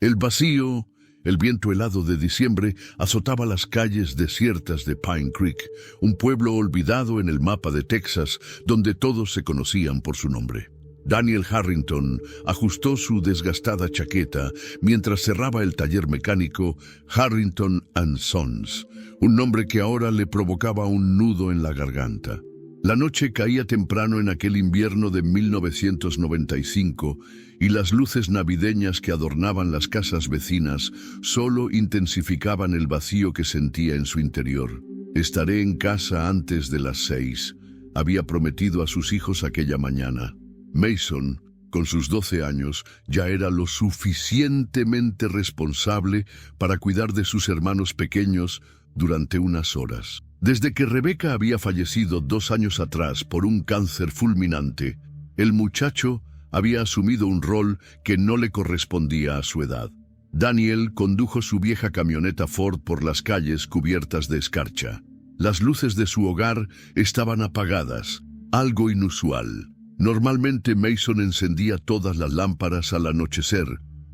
El vacío, el viento helado de diciembre, azotaba las calles desiertas de Pine Creek, un pueblo olvidado en el mapa de Texas, donde todos se conocían por su nombre. Daniel Harrington ajustó su desgastada chaqueta mientras cerraba el taller mecánico Harrington & Sons, un nombre que ahora le provocaba un nudo en la garganta. La noche caía temprano en aquel invierno de 1995 y las luces navideñas que adornaban las casas vecinas solo intensificaban el vacío que sentía en su interior. «Estaré en casa antes de las 6», había prometido a sus hijos aquella mañana. Mason, con sus 12 años, ya era lo suficientemente responsable para cuidar de sus hermanos pequeños durante unas horas. Desde que Rebecca había fallecido 2 años atrás por un cáncer fulminante, el muchacho había asumido un rol que no le correspondía a su edad. Daniel condujo su vieja camioneta Ford por las calles cubiertas de escarcha. Las luces de su hogar estaban apagadas, algo inusual. Normalmente Mason encendía todas las lámparas al anochecer,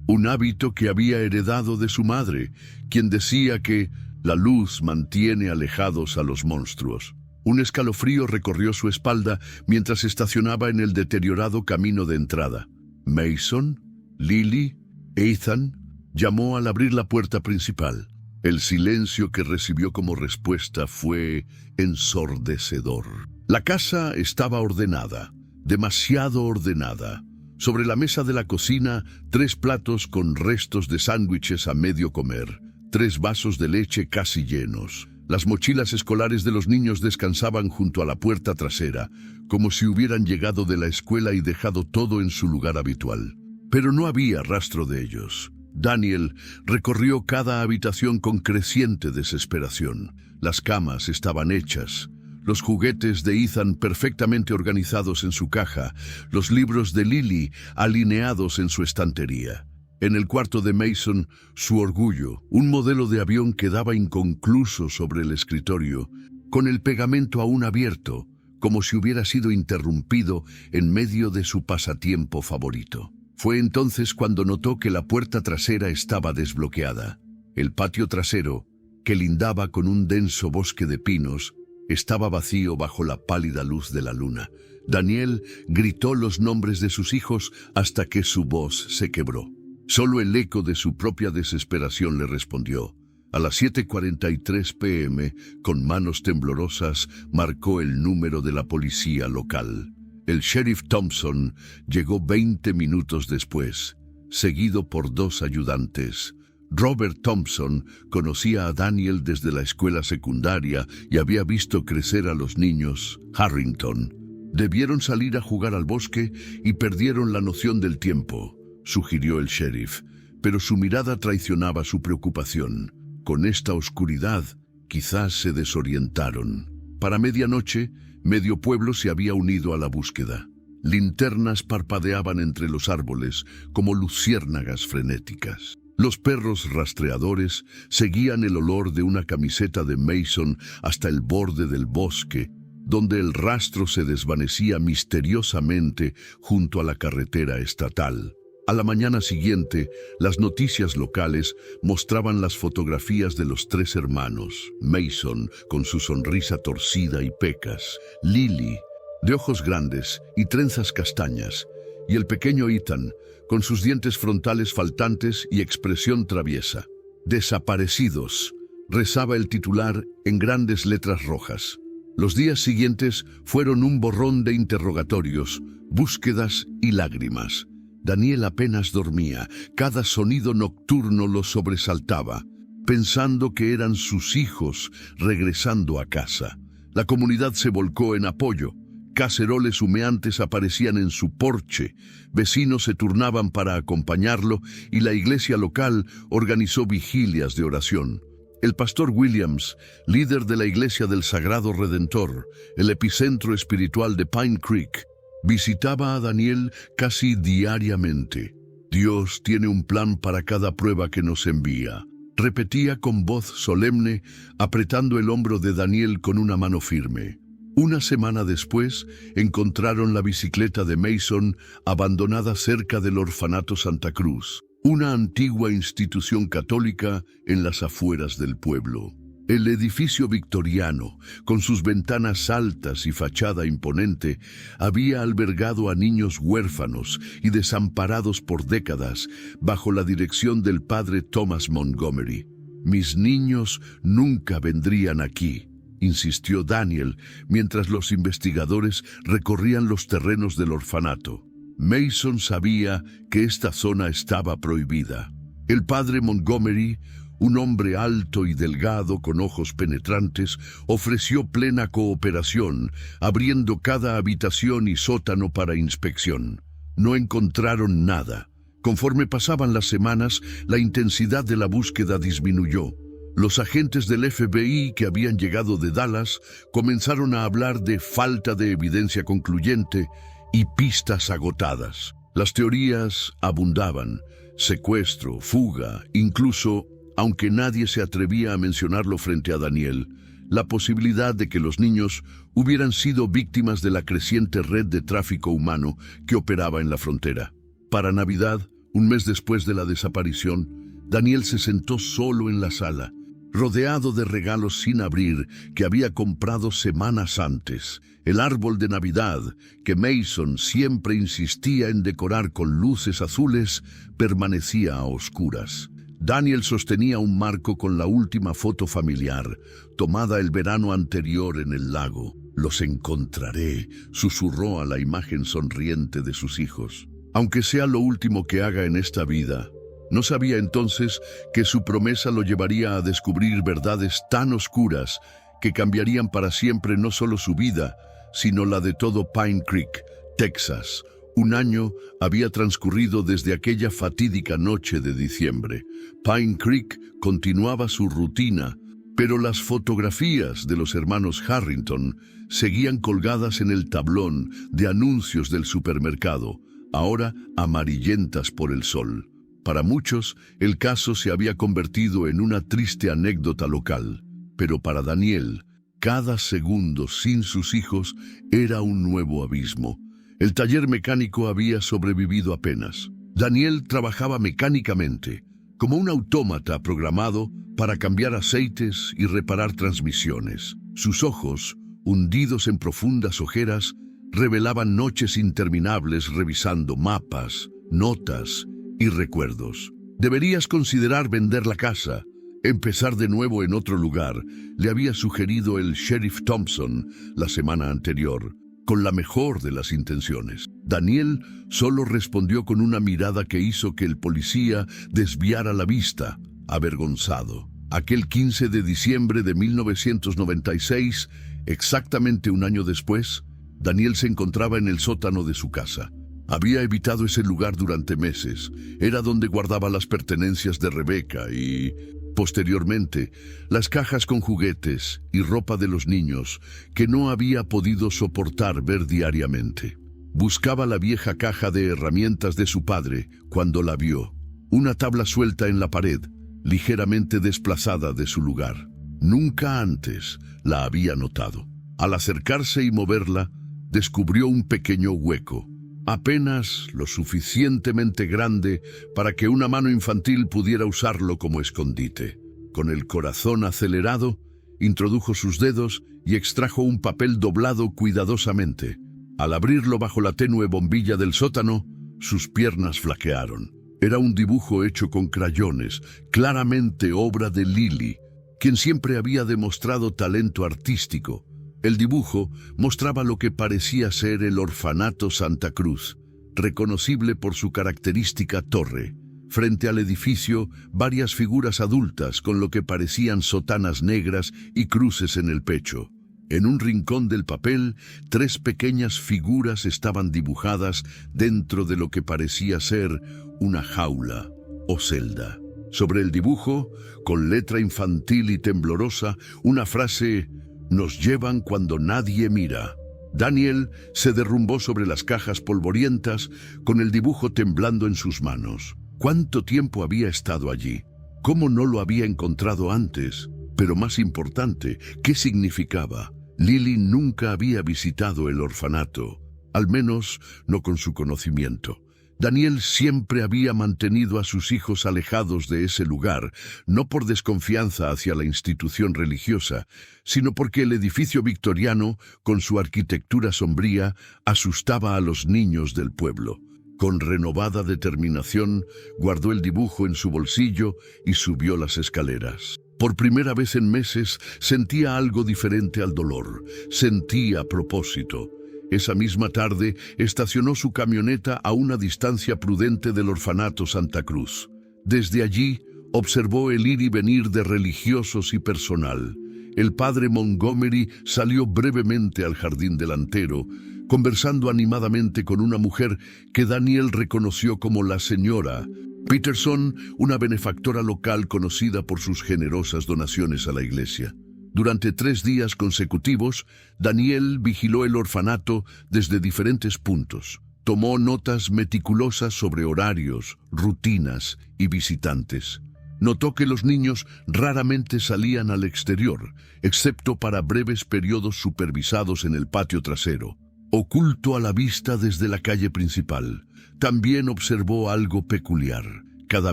un hábito que había heredado de su madre, quien decía que la luz mantiene alejados a los monstruos. Un escalofrío recorrió su espalda mientras estacionaba en el deteriorado camino de entrada. Mason, Lily, Ethan, llamó al abrir la puerta principal. El silencio que recibió como respuesta fue ensordecedor. La casa estaba ordenada, demasiado ordenada. Sobre la mesa de la cocina, 3 platos con restos de sándwiches a medio comer. 3 vasos de leche casi llenos. Las mochilas escolares de los niños descansaban junto a la puerta trasera, como si hubieran llegado de la escuela y dejado todo en su lugar habitual. Pero no había rastro de ellos. Daniel recorrió cada habitación con creciente desesperación. Las camas estaban hechas, los juguetes de Ethan perfectamente organizados en su caja, los libros de Lily alineados en su estantería. En el cuarto de Mason, su orgullo, un modelo de avión quedaba inconcluso sobre el escritorio, con el pegamento aún abierto, como si hubiera sido interrumpido en medio de su pasatiempo favorito. Fue entonces cuando notó que la puerta trasera estaba desbloqueada. El patio trasero, que lindaba con un denso bosque de pinos, estaba vacío bajo la pálida luz de la luna. Daniel gritó los nombres de sus hijos hasta que su voz se quebró. Solo el eco de su propia desesperación le respondió. A las 7:43 p.m., con manos temblorosas, marcó el número de la policía local. El sheriff Thompson llegó 20 minutos después, seguido por 2 ayudantes. Robert Thompson conocía a Daniel desde la escuela secundaria y había visto crecer a los niños Harrington. Debieron salir a jugar al bosque y perdieron la noción del tiempo, sugirió el sheriff, pero su mirada traicionaba su preocupación. Con esta oscuridad, quizás se desorientaron. Para medianoche, medio pueblo se había unido a la búsqueda. Linternas parpadeaban entre los árboles como luciérnagas frenéticas. Los perros rastreadores seguían el olor de una camiseta de Mason hasta el borde del bosque, donde el rastro se desvanecía misteriosamente junto a la carretera estatal. A la mañana siguiente, las noticias locales mostraban las fotografías de los 3 hermanos. Mason, con su sonrisa torcida y pecas. Lily, de ojos grandes y trenzas castañas. Y el pequeño Ethan, con sus dientes frontales faltantes y expresión traviesa. «Desaparecidos», rezaba el titular en grandes letras rojas. Los días siguientes fueron un borrón de interrogatorios, búsquedas y lágrimas. Daniel apenas dormía, cada sonido nocturno lo sobresaltaba, pensando que eran sus hijos regresando a casa. La comunidad se volcó en apoyo. Caceroles humeantes aparecían en su porche, vecinos se turnaban para acompañarlo y la iglesia local organizó vigilias de oración. El pastor Williams, líder de la Iglesia del Sagrado Redentor, el epicentro espiritual de Pine Creek, visitaba a Daniel casi diariamente. «Dios tiene un plan para cada prueba que nos envía», repetía con voz solemne, apretando el hombro de Daniel con una mano firme. Una semana después, encontraron la bicicleta de Mason abandonada cerca del orfanato Santa Cruz. una antigua institución católica en las afueras del pueblo. El edificio victoriano, con sus ventanas altas y fachada imponente, había albergado a niños huérfanos y desamparados por décadas bajo la dirección del padre Thomas Montgomery. «Mis niños nunca vendrían aquí», insistió Daniel mientras los investigadores recorrían los terrenos del orfanato. Mason sabía que esta zona estaba prohibida. El padre Montgomery, un hombre alto y delgado con ojos penetrantes, ofreció plena cooperación, abriendo cada habitación y sótano para inspección. No encontraron nada. Conforme pasaban las semanas, la intensidad de la búsqueda disminuyó. Los agentes del FBI que habían llegado de Dallas comenzaron a hablar de falta de evidencia concluyente y pistas agotadas. Las teorías abundaban: secuestro, fuga, incluso, aunque nadie se atrevía a mencionarlo frente a Daniel, la posibilidad de que los niños hubieran sido víctimas de la creciente red de tráfico humano que operaba en la frontera. Para Navidad, un mes después de la desaparición, Daniel se sentó solo en la sala, rodeado de regalos sin abrir que había comprado semanas antes. El árbol de Navidad, que Mason siempre insistía en decorar con luces azules, permanecía a oscuras. Daniel sostenía un marco con la última foto familiar, tomada el verano anterior en el lago. «Los encontraré», susurró a la imagen sonriente de sus hijos. Aunque sea lo último que haga en esta vida, no sabía entonces que su promesa lo llevaría a descubrir verdades tan oscuras que cambiarían para siempre no solo su vida, sino la de todo Pine Creek, Texas. Un año había transcurrido desde aquella fatídica noche de diciembre. Pine Creek continuaba su rutina, pero las fotografías de los hermanos Harrington seguían colgadas en el tablón de anuncios del supermercado, ahora amarillentas por el sol. Para muchos, el caso se había convertido en una triste anécdota local, pero para Daniel, cada segundo sin sus hijos era un nuevo abismo. El taller mecánico había sobrevivido apenas. Daniel trabajaba mecánicamente, como un autómata programado para cambiar aceites y reparar transmisiones. Sus ojos, hundidos en profundas ojeras, revelaban noches interminables revisando mapas, notas y recuerdos. «Deberías considerar vender la casa, empezar de nuevo en otro lugar», le había sugerido el sheriff Thompson la semana anterior, con la mejor de las intenciones. Daniel solo respondió con una mirada que hizo que el policía desviara la vista, avergonzado. Aquel 15 de diciembre de 1996, exactamente un año después, Daniel se encontraba en el sótano de su casa. Había evitado ese lugar durante meses. Era donde guardaba las pertenencias de Rebecca y, posteriormente, las cajas con juguetes y ropa de los niños que no había podido soportar ver diariamente. Buscaba la vieja caja de herramientas de su padre cuando la vio. Una tabla suelta en la pared, ligeramente desplazada de su lugar. Nunca antes la había notado. Al acercarse y moverla, descubrió un pequeño hueco, apenas lo suficientemente grande para que una mano infantil pudiera usarlo como escondite. Con el corazón acelerado, introdujo sus dedos y extrajo un papel doblado cuidadosamente. Al abrirlo bajo la tenue bombilla del sótano, sus piernas flaquearon. Era un dibujo hecho con crayones, claramente obra de Lily, quien siempre había demostrado talento artístico. El dibujo mostraba lo que parecía ser el orfanato Santa Cruz, reconocible por su característica torre. Frente al edificio, varias figuras adultas con lo que parecían sotanas negras y cruces en el pecho. En un rincón del papel, 3 pequeñas figuras estaban dibujadas dentro de lo que parecía ser una jaula o celda. Sobre el dibujo, con letra infantil y temblorosa, una frase: «Nos llevan cuando nadie mira». Daniel se derrumbó sobre las cajas polvorientas, con el dibujo temblando en sus manos. ¿Cuánto tiempo había estado allí? ¿Cómo no lo había encontrado antes? Pero más importante, ¿qué significaba? Lily nunca había visitado el orfanato, al menos no con su conocimiento. Daniel siempre había mantenido a sus hijos alejados de ese lugar, no por desconfianza hacia la institución religiosa, sino porque el edificio victoriano, con su arquitectura sombría, asustaba a los niños del pueblo. Con renovada determinación, guardó el dibujo en su bolsillo y subió las escaleras. Por primera vez en meses, sentía algo diferente al dolor. Sentía propósito. Esa misma tarde, estacionó su camioneta a una distancia prudente del orfanato Santa Cruz. Desde allí, observó el ir y venir de religiosos y personal. El padre Montgomery salió brevemente al jardín delantero, conversando animadamente con una mujer que Daniel reconoció como la señora Peterson, una benefactora local conocida por sus generosas donaciones a la iglesia. Durante 3 días consecutivos, Daniel vigiló el orfanato desde diferentes puntos. Tomó notas meticulosas sobre horarios, rutinas y visitantes. Notó que los niños raramente salían al exterior, excepto para breves periodos supervisados en el patio trasero, oculto a la vista desde la calle principal. También observó algo peculiar. Cada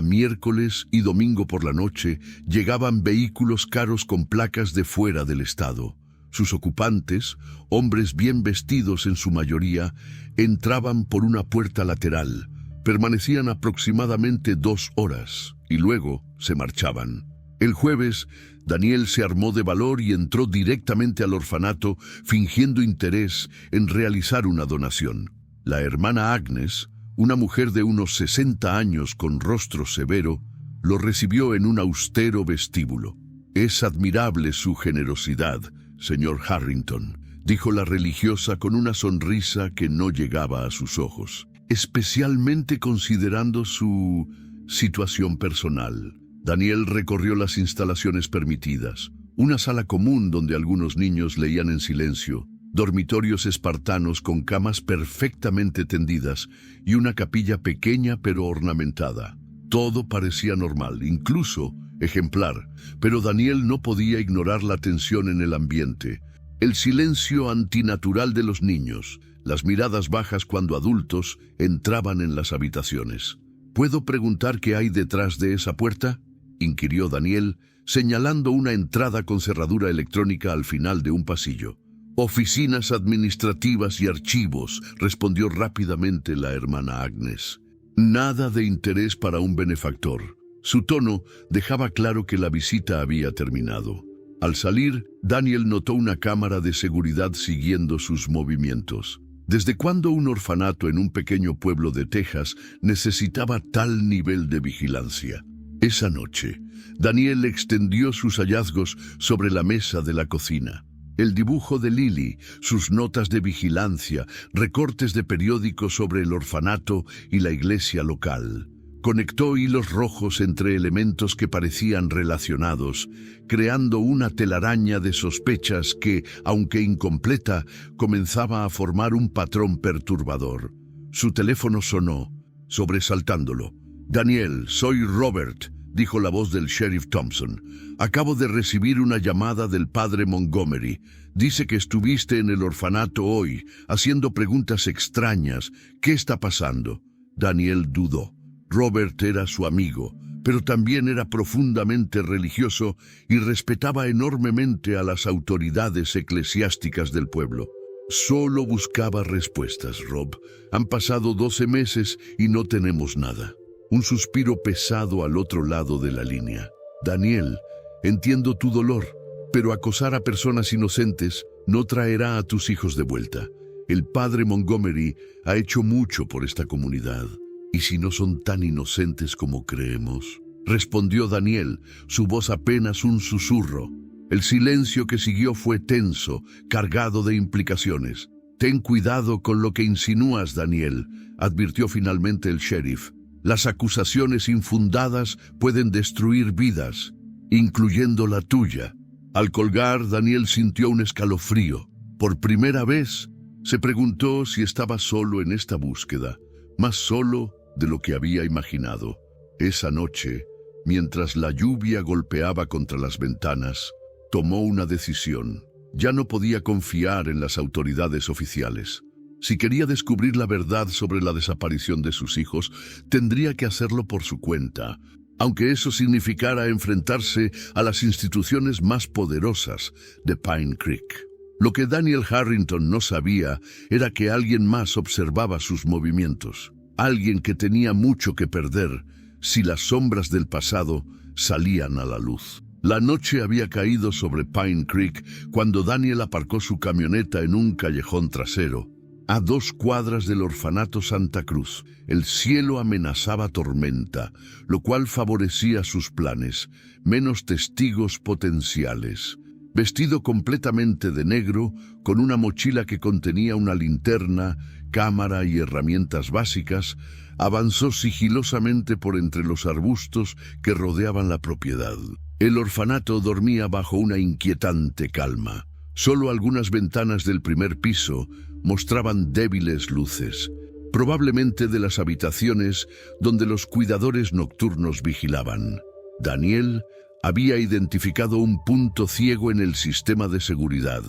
miércoles y domingo por la noche llegaban vehículos caros con placas de fuera del estado. Sus ocupantes, hombres bien vestidos en su mayoría, entraban por una puerta lateral, permanecían aproximadamente 2 horas y luego se marchaban. El jueves, Daniel se armó de valor y entró directamente al orfanato fingiendo interés en realizar una donación. La hermana Agnes, una mujer de unos 60 años con rostro severo, lo recibió en un austero vestíbulo. «Es admirable su generosidad, señor Harrington», dijo la religiosa con una sonrisa que no llegaba a sus ojos, especialmente considerando su situación personal. Daniel recorrió las instalaciones permitidas, una sala común donde algunos niños leían en silencio, dormitorios espartanos con camas perfectamente tendidas y una capilla pequeña pero ornamentada. Todo parecía normal, incluso ejemplar, pero Daniel no podía ignorar la tensión en el ambiente. El silencio antinatural de los niños, las miradas bajas cuando adultos entraban en las habitaciones. «¿Puedo preguntar qué hay detrás de esa puerta?», inquirió Daniel, señalando una entrada con cerradura electrónica al final de un pasillo. «Oficinas administrativas y archivos», respondió rápidamente la hermana Agnes. Nada de interés para un benefactor. Su tono dejaba claro que la visita había terminado. Al salir, Daniel notó una cámara de seguridad siguiendo sus movimientos. ¿Desde cuándo un orfanato en un pequeño pueblo de Texas necesitaba tal nivel de vigilancia? Esa noche, Daniel extendió sus hallazgos sobre la mesa de la cocina. El dibujo de Lily, sus notas de vigilancia, recortes de periódicos sobre el orfanato y la iglesia local. Conectó hilos rojos entre elementos que parecían relacionados, creando una telaraña de sospechas que, aunque incompleta, comenzaba a formar un patrón perturbador. Su teléfono sonó, sobresaltándolo. «Daniel, soy Robert», dijo la voz del sheriff Thompson. «Acabo de recibir una llamada del padre Montgomery. Dice que estuviste en el orfanato hoy, haciendo preguntas extrañas. ¿Qué está pasando?» Daniel dudó. Robert era su amigo, pero también era profundamente religioso y respetaba enormemente a las autoridades eclesiásticas del pueblo. «Solo buscaba respuestas, Rob. Han pasado 12 meses y no tenemos nada». Un suspiro pesado al otro lado de la línea. «Daniel, entiendo tu dolor, pero acosar a personas inocentes no traerá a tus hijos de vuelta. El padre Montgomery ha hecho mucho por esta comunidad. ¿Y si no son tan inocentes como creemos?», respondió Daniel, su voz apenas un susurro. El silencio que siguió fue tenso, cargado de implicaciones. «Ten cuidado con lo que insinúas, Daniel», advirtió finalmente el sheriff. «Las acusaciones infundadas pueden destruir vidas, incluyendo la tuya». Al colgar, Daniel sintió un escalofrío. Por primera vez, se preguntó si estaba solo en esta búsqueda, más solo de lo que había imaginado. Esa noche, mientras la lluvia golpeaba contra las ventanas, tomó una decisión. Ya no podía confiar en las autoridades oficiales. Si quería descubrir la verdad sobre la desaparición de sus hijos, tendría que hacerlo por su cuenta, aunque eso significara enfrentarse a las instituciones más poderosas de Pine Creek. Lo que Daniel Harrington no sabía era que alguien más observaba sus movimientos, alguien que tenía mucho que perder si las sombras del pasado salían a la luz. La noche había caído sobre Pine Creek cuando Daniel aparcó su camioneta en un callejón trasero, a 2 cuadras del orfanato Santa Cruz. El cielo amenazaba tormenta, lo cual favorecía sus planes, menos testigos potenciales. Vestido completamente de negro, con una mochila que contenía una linterna, cámara y herramientas básicas, avanzó sigilosamente por entre los arbustos que rodeaban la propiedad. El orfanato dormía bajo una inquietante calma. Solo algunas ventanas del primer piso mostraban débiles luces, probablemente de las habitaciones donde los cuidadores nocturnos vigilaban. Daniel había identificado un punto ciego en el sistema de seguridad,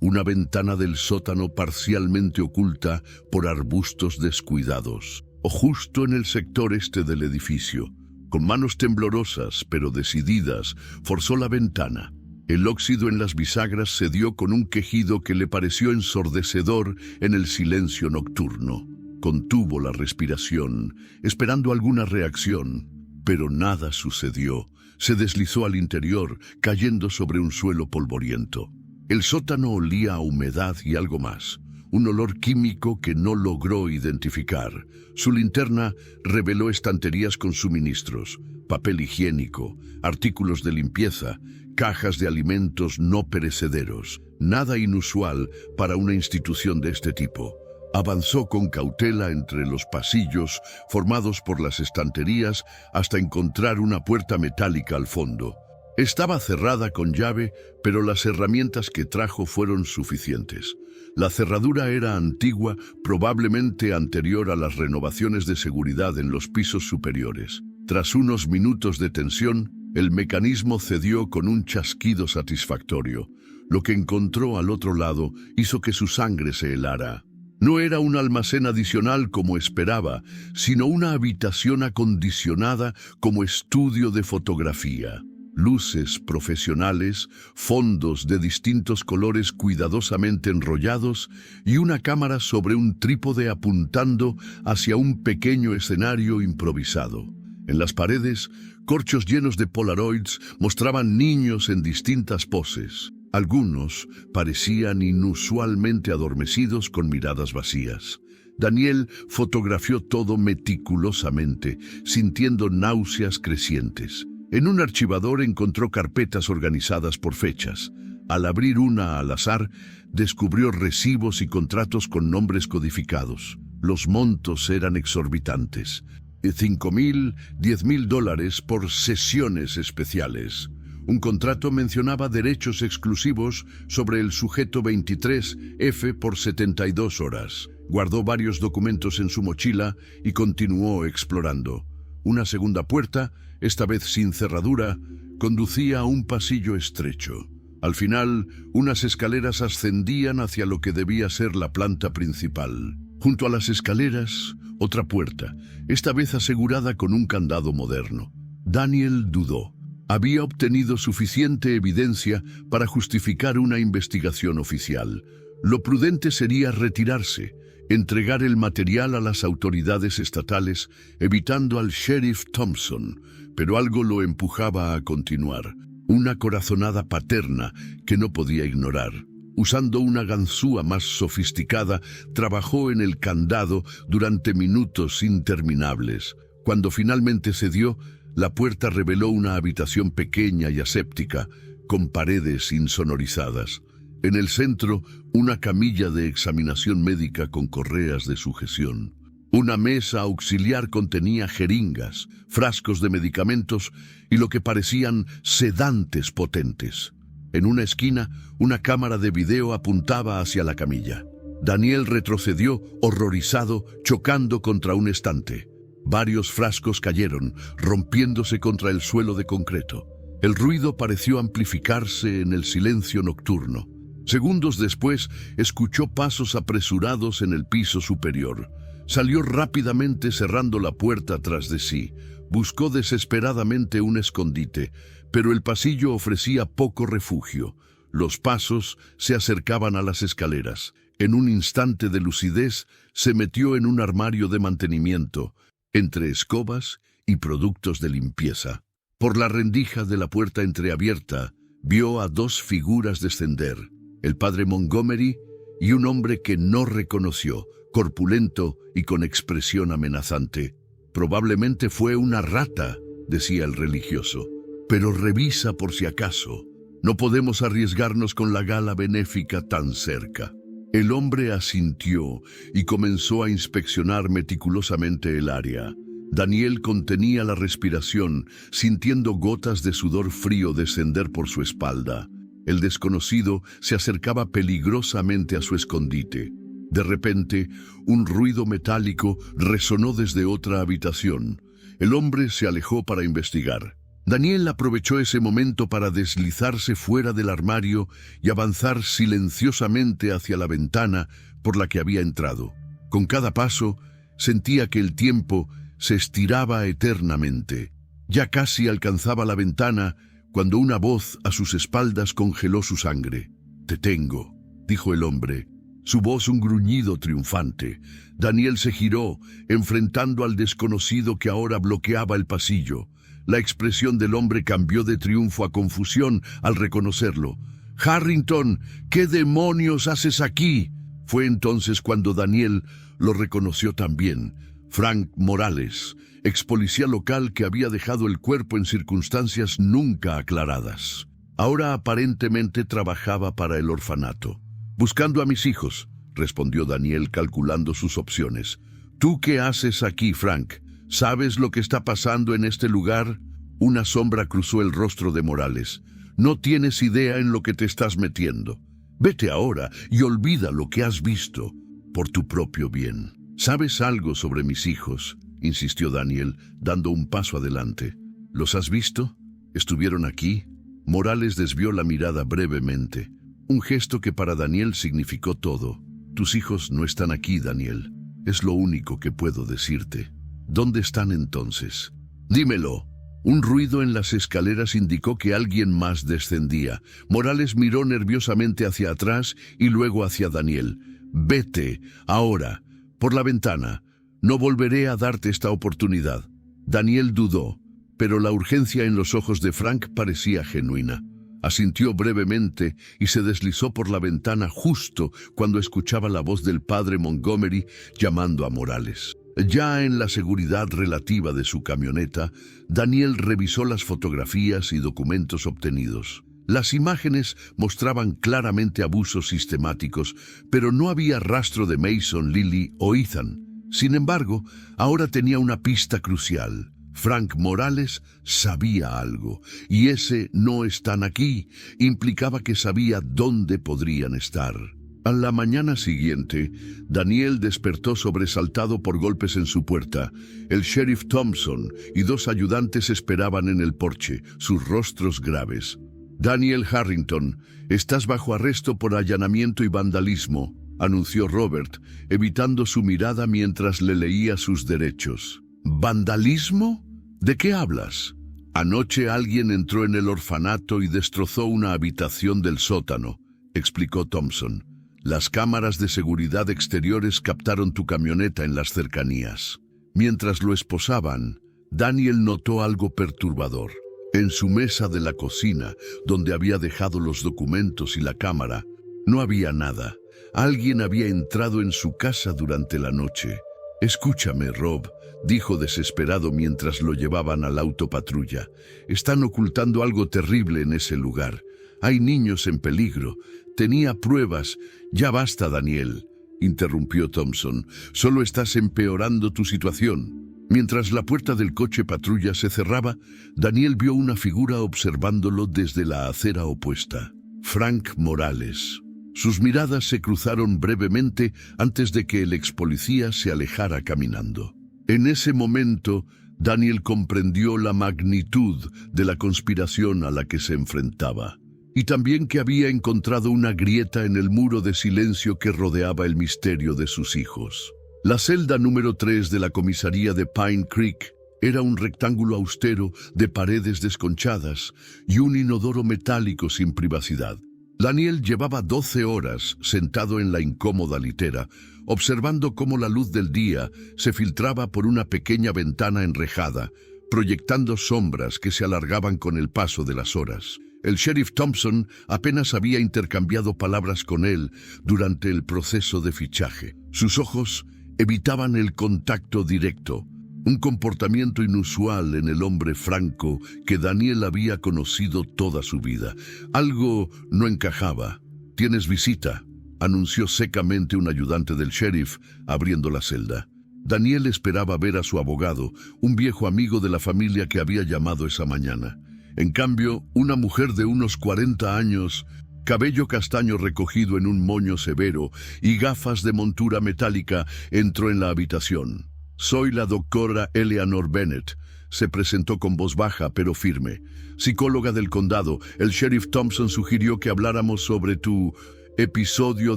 una ventana del sótano parcialmente oculta por arbustos descuidados, o justo en el sector este del edificio. Con manos temblorosas pero decididas, forzó la ventana. El óxido en las bisagras cedió con un quejido que le pareció ensordecedor en el silencio nocturno. Contuvo la respiración, esperando alguna reacción, pero nada sucedió. Se deslizó al interior, cayendo sobre un suelo polvoriento. El sótano olía a humedad y algo más, un olor químico que no logró identificar. Su linterna reveló estanterías con suministros, papel higiénico, artículos de limpieza, cajas de alimentos no perecederos. Nada inusual para una institución de este tipo. Avanzó con cautela entre los pasillos formados por las estanterías hasta encontrar una puerta metálica al fondo. Estaba cerrada con llave, pero las herramientas que trajo fueron suficientes. La cerradura era antigua, probablemente anterior a las renovaciones de seguridad en los pisos superiores. Tras unos minutos de tensión, el mecanismo cedió con un chasquido satisfactorio. Lo que encontró al otro lado hizo que su sangre se helara. No era un almacén adicional como esperaba, sino una habitación acondicionada como estudio de fotografía. Luces profesionales, fondos de distintos colores cuidadosamente enrollados y una cámara sobre un trípode apuntando hacia un pequeño escenario improvisado. En las paredes, corchos llenos de polaroids mostraban niños en distintas poses. Algunos parecían inusualmente adormecidos con miradas vacías. Daniel fotografió todo meticulosamente, sintiendo náuseas crecientes. En un archivador encontró carpetas organizadas por fechas. Al abrir una al azar, descubrió recibos y contratos con nombres codificados. Los montos eran exorbitantes. $5,000, $10,000 por sesiones especiales. Un contrato mencionaba derechos exclusivos sobre el sujeto 23F por 72 horas. Guardó varios documentos en su mochila y continuó explorando. Una segunda puerta, esta vez sin cerradura, conducía a un pasillo estrecho. Al final, unas escaleras ascendían hacia lo que debía ser la planta principal. Junto a las escaleras, otra puerta, esta vez asegurada con un candado moderno. Daniel dudó. Había obtenido suficiente evidencia para justificar una investigación oficial. Lo prudente sería retirarse, entregar el material a las autoridades estatales, evitando al sheriff Thompson, pero algo lo empujaba a continuar. Una corazonada paterna que no podía ignorar. Usando una ganzúa más sofisticada, trabajó en el candado durante minutos interminables. Cuando finalmente cedió, la puerta reveló una habitación pequeña y aséptica, con paredes insonorizadas. En el centro, una camilla de examinación médica con correas de sujeción. Una mesa auxiliar contenía jeringas, frascos de medicamentos y lo que parecían sedantes potentes. En una esquina, una cámara de video apuntaba hacia la camilla. Daniel retrocedió, horrorizado, chocando contra un estante. Varios frascos cayeron, rompiéndose contra el suelo de concreto. El ruido pareció amplificarse en el silencio nocturno. Segundos después, escuchó pasos apresurados en el piso superior. Salió rápidamente cerrando la puerta tras de sí. Buscó desesperadamente un escondite, pero el pasillo ofrecía poco refugio. Los pasos se acercaban a las escaleras. En un instante de lucidez, se metió en un armario de mantenimiento, entre escobas y productos de limpieza. Por la rendija de la puerta entreabierta, vio a dos figuras descender, el padre Montgomery y un hombre que no reconoció, corpulento y con expresión amenazante. Probablemente fue una rata, decía el religioso, pero revisa por si acaso. No podemos arriesgarnos con la gala benéfica tan cerca. El hombre asintió y comenzó a inspeccionar meticulosamente el área. Daniel contenía la respiración, sintiendo gotas de sudor frío descender por su espalda. El desconocido se acercaba peligrosamente a su escondite. De repente, un ruido metálico resonó desde otra habitación. El hombre se alejó para investigar. Daniel aprovechó ese momento para deslizarse fuera del armario y avanzar silenciosamente hacia la ventana por la que había entrado. Con cada paso, sentía que el tiempo se estiraba eternamente. Ya casi alcanzaba la ventana cuando una voz a sus espaldas congeló su sangre. «Te tengo», dijo el hombre. Su voz un gruñido triunfante. Daniel se giró, enfrentando al desconocido que ahora bloqueaba el pasillo. La expresión del hombre cambió de triunfo a confusión al reconocerlo. «Harrington, ¿qué demonios haces aquí?». Fue entonces cuando Daniel lo reconoció también. Frank Morales, ex policía local que había dejado el cuerpo en circunstancias nunca aclaradas. Ahora aparentemente trabajaba para el orfanato. «Buscando a mis hijos», respondió Daniel calculando sus opciones. «¿Tú qué haces aquí, Frank? ¿Sabes lo que está pasando en este lugar?». Una sombra cruzó el rostro de Morales. «No tienes idea en lo que te estás metiendo. Vete ahora y olvida lo que has visto, por tu propio bien». «¿Sabes algo sobre mis hijos?», insistió Daniel, dando un paso adelante. «¿Los has visto? ¿Estuvieron aquí?». Morales desvió la mirada brevemente, un gesto que para Daniel significó todo. «Tus hijos no están aquí, Daniel. Es lo único que puedo decirte». «¿Dónde están entonces?». «Dímelo». Un ruido en las escaleras indicó que alguien más descendía. Morales miró nerviosamente hacia atrás y luego hacia Daniel. «Vete, ahora, por la ventana. No volveré a darte esta oportunidad». Daniel dudó, pero la urgencia en los ojos de Frank parecía genuina. Asintió brevemente y se deslizó por la ventana justo cuando escuchaba la voz del padre Montgomery llamando a Morales. Ya en la seguridad relativa de su camioneta, Daniel revisó las fotografías y documentos obtenidos. Las imágenes mostraban claramente abusos sistemáticos, pero no había rastro de Mason, Lily o Ethan. Sin embargo, ahora tenía una pista crucial. Frank Morales sabía algo, y ese «no están aquí» implicaba que sabía dónde podrían estar. A la mañana siguiente, Daniel despertó sobresaltado por golpes en su puerta. El sheriff Thompson y dos ayudantes esperaban en el porche, sus rostros graves. «Daniel Harrington, estás bajo arresto por allanamiento y vandalismo», anunció Robert, evitando su mirada mientras le leía sus derechos. «¿Vandalismo? ¿De qué hablas?». «Anoche alguien entró en el orfanato y destrozó una habitación del sótano», explicó Thompson. «Las cámaras de seguridad exteriores captaron tu camioneta en las cercanías». Mientras lo esposaban, Daniel notó algo perturbador. En su mesa de la cocina, donde había dejado los documentos y la cámara, no había nada. Alguien había entrado en su casa durante la noche. «Escúchame, Rob», dijo desesperado mientras lo llevaban al autopatrulla. «Están ocultando algo terrible en ese lugar. Hay niños en peligro. Tenía pruebas». «Ya basta, Daniel», interrumpió Thompson. «Solo estás empeorando tu situación». Mientras la puerta del coche patrulla se cerraba, Daniel vio una figura observándolo desde la acera opuesta. Frank Morales. Sus miradas se cruzaron brevemente antes de que el ex policía se alejara caminando. En ese momento, Daniel comprendió la magnitud de la conspiración a la que se enfrentaba. y también que había encontrado una grieta en el muro de silencio que rodeaba el misterio de sus hijos. La celda número 3 de la comisaría de Pine Creek era un rectángulo austero de paredes desconchadas y un inodoro metálico sin privacidad. Daniel llevaba 12 horas sentado en la incómoda litera, observando cómo la luz del día se filtraba por una pequeña ventana enrejada, proyectando sombras que se alargaban con el paso de las horas. El sheriff Thompson apenas había intercambiado palabras con él durante el proceso de fichaje. Sus ojos evitaban el contacto directo, un comportamiento inusual en el hombre franco que Daniel había conocido toda su vida. Algo no encajaba. «Tienes visita», anunció secamente un ayudante del sheriff, abriendo la celda. Daniel esperaba ver a su abogado, un viejo amigo de la familia que había llamado esa mañana. En cambio, una mujer de unos 40 años, cabello castaño recogido en un moño severo y gafas de montura metálica, entró en la habitación. «Soy la doctora Eleanor Bennett», se presentó con voz baja pero firme. «Psicóloga del condado, el sheriff Thompson sugirió que habláramos sobre tu episodio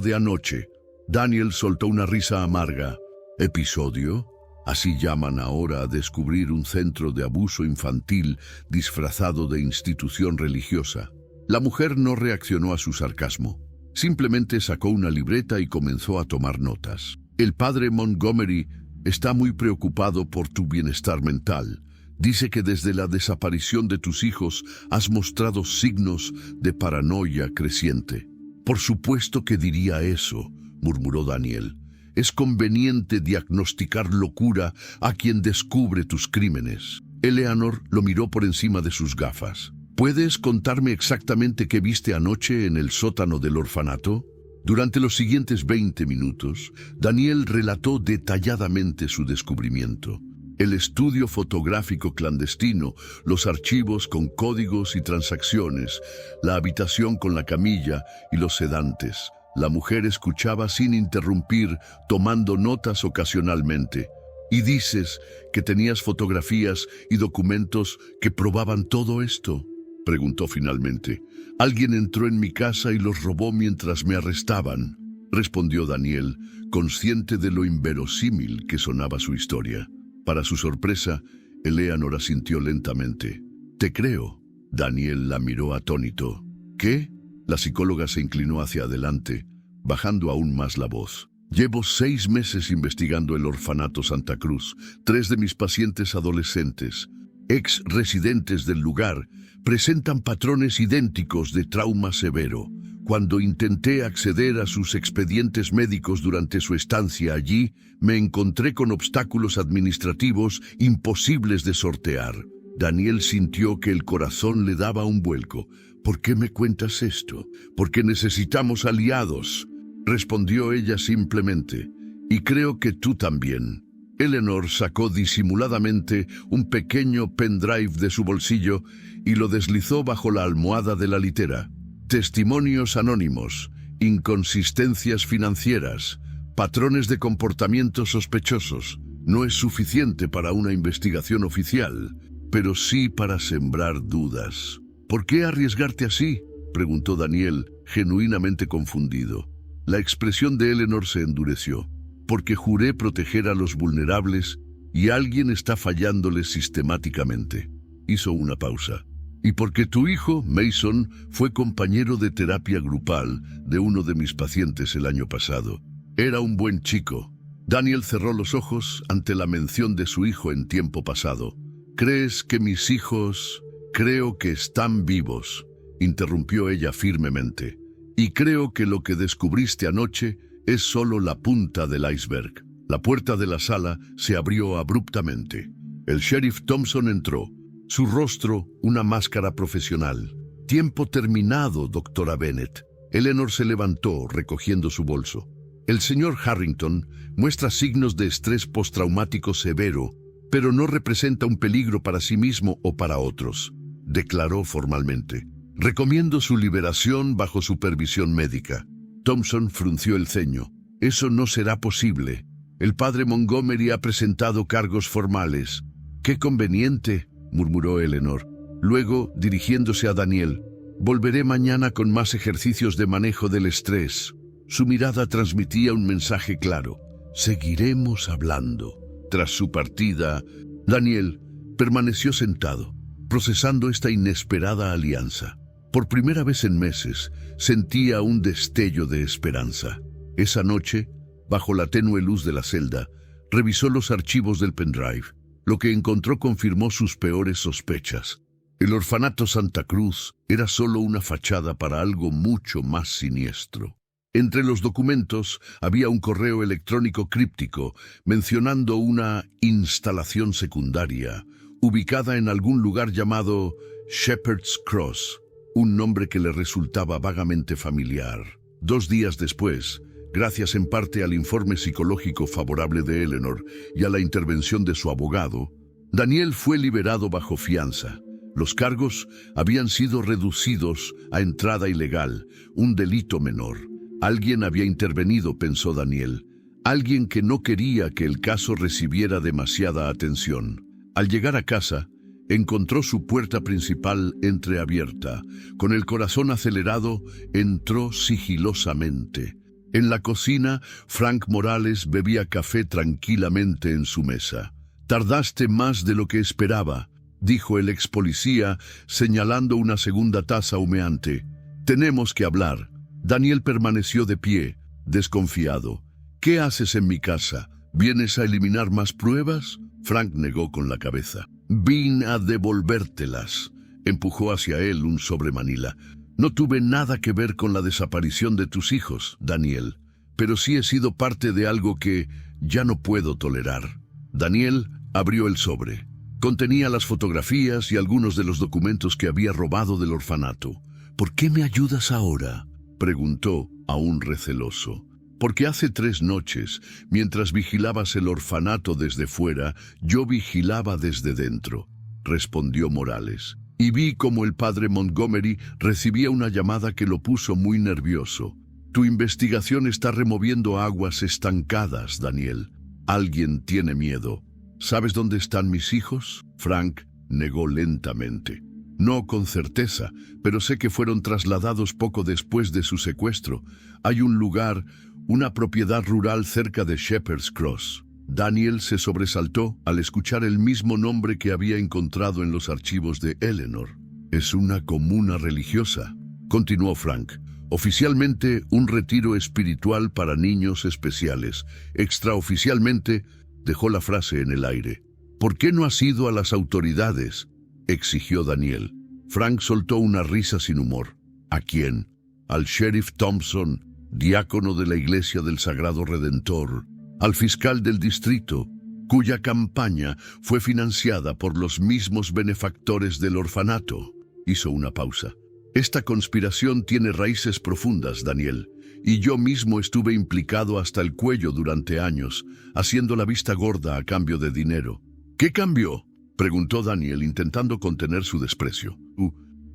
de anoche». Daniel soltó una risa amarga. «¿Episodio? Así llaman ahora a descubrir un centro de abuso infantil disfrazado de institución religiosa». La mujer no reaccionó a su sarcasmo. Simplemente sacó una libreta y comenzó a tomar notas. «El padre Montgomery está muy preocupado por tu bienestar mental. Dice que desde la desaparición de tus hijos has mostrado signos de paranoia creciente». «Por supuesto que diría eso», murmuró Daniel. «Es conveniente diagnosticar locura a quien descubre tus crímenes». Eleanor lo miró por encima de sus gafas. «¿Puedes contarme exactamente qué viste anoche en el sótano del orfanato?» Durante los siguientes 20 minutos, Daniel relató detalladamente su descubrimiento. El estudio fotográfico clandestino, los archivos con códigos y transacciones, la habitación con la camilla y los sedantes. La mujer escuchaba sin interrumpir, tomando notas ocasionalmente. «¿Y dices que tenías fotografías y documentos que probaban todo esto?», preguntó finalmente. «Alguien entró en mi casa y los robó mientras me arrestaban», respondió Daniel, consciente de lo inverosímil que sonaba su historia. Para su sorpresa, Eleanor asintió lentamente. «Te creo». Daniel la miró atónito. «¿Qué?». La psicóloga se inclinó hacia adelante, bajando aún más la voz. «Llevo 6 meses investigando el orfanato Santa Cruz. 3 de mis pacientes adolescentes, ex residentes del lugar, presentan patrones idénticos de trauma severo. Cuando intenté acceder a sus expedientes médicos durante su estancia allí, me encontré con obstáculos administrativos imposibles de sortear». Daniel sintió que el corazón le daba un vuelco. «¿Por qué me cuentas esto?». «Porque necesitamos aliados», respondió ella simplemente. «Y creo que tú también». Eleanor sacó disimuladamente un pequeño pendrive de su bolsillo y lo deslizó bajo la almohada de la litera. «Testimonios anónimos, inconsistencias financieras, patrones de comportamiento sospechosos. No es suficiente para una investigación oficial, pero sí para sembrar dudas». «¿Por qué arriesgarte así?», preguntó Daniel, genuinamente confundido. La expresión de Eleanor se endureció. «Porque juré proteger a los vulnerables y alguien está fallándoles sistemáticamente». Hizo una pausa. «Y porque tu hijo, Mason, fue compañero de terapia grupal de uno de mis pacientes el año pasado. Era un buen chico». Daniel cerró los ojos ante la mención de su hijo en tiempo pasado. «¿Crees que mis hijos...?» «Creo que están vivos», interrumpió ella firmemente. «Y creo que lo que descubriste anoche es solo la punta del iceberg». La puerta de la sala se abrió abruptamente. El sheriff Thompson entró, su rostro una máscara profesional. «Tiempo terminado, doctora Bennett». Eleanor se levantó, recogiendo su bolso. «El señor Harrington muestra signos de estrés postraumático severo, pero no representa un peligro para sí mismo o para otros», declaró formalmente. «Recomiendo su liberación bajo supervisión médica». Thompson frunció el ceño. «Eso no será posible. El padre Montgomery ha presentado cargos formales». «Qué conveniente», murmuró Eleanor. Luego, dirigiéndose a Daniel, Volveré mañana con más ejercicios de manejo del estrés. Su mirada transmitía un mensaje claro. Seguiremos hablando. Tras su partida, Daniel permaneció sentado, procesando esta inesperada alianza. Por primera vez en meses, sentía un destello de esperanza. Esa noche, bajo la tenue luz de la celda, revisó los archivos del pendrive. Lo que encontró confirmó sus peores sospechas. El orfanato Santa Cruz era solo una fachada para algo mucho más siniestro. Entre los documentos había un correo electrónico críptico mencionando una instalación secundaria ubicada en algún lugar llamado Shepherd's Cross, un nombre que le resultaba vagamente familiar. 2 días después, gracias en parte al informe psicológico favorable de Eleanor y a la intervención de su abogado, Daniel fue liberado bajo fianza. Los cargos habían sido reducidos a entrada ilegal, un delito menor. Alguien había intervenido, pensó Daniel. Alguien que no quería que el caso recibiera demasiada atención. Al llegar a casa, encontró su puerta principal entreabierta. Con el corazón acelerado, entró sigilosamente. En la cocina, Frank Morales bebía café tranquilamente en su mesa. «Tardaste más de lo que esperaba», dijo el ex policía, señalando una segunda taza humeante. «Tenemos que hablar». Daniel permaneció de pie, desconfiado. «¿Qué haces en mi casa? ¿Vienes a eliminar más pruebas?» Frank negó con la cabeza. «Vine a devolvértelas». Empujó hacia él un sobremanila. «No tuve nada que ver con la desaparición de tus hijos, Daniel, pero sí he sido parte de algo que ya no puedo tolerar». Daniel abrió el sobre. Contenía las fotografías y algunos de los documentos que había robado del orfanato. «¿Por qué me ayudas ahora?», preguntó, aún receloso. «Porque hace 3 noches, mientras vigilabas el orfanato desde fuera, yo vigilaba desde dentro», respondió Morales. «Y vi cómo el padre Montgomery recibía una llamada que lo puso muy nervioso. Tu investigación está removiendo aguas estancadas, Daniel. Alguien tiene miedo. ¿Sabes dónde están mis hijos?». Frank negó lentamente. «No con certeza, pero sé que fueron trasladados poco después de su secuestro. Hay un lugar, una propiedad rural cerca de Shepherd's Cross». Daniel se sobresaltó al escuchar el mismo nombre que había encontrado en los archivos de Eleanor. «Es una comuna religiosa», continuó Frank. «Oficialmente un retiro espiritual para niños especiales. Extraoficialmente», dejó la frase en el aire. «¿Por qué no has ido a las autoridades?», exigió Daniel. Frank soltó una risa sin humor. «¿A quién?». «Al sheriff Thompson, diácono de la Iglesia del Sagrado Redentor, al fiscal del distrito, cuya campaña fue financiada por los mismos benefactores del orfanato». Hizo una pausa. «Esta conspiración tiene raíces profundas, Daniel, y yo mismo estuve implicado hasta el cuello durante años, haciendo la vista gorda a cambio de dinero». «¿Qué cambió?», preguntó Daniel, intentando contener su desprecio.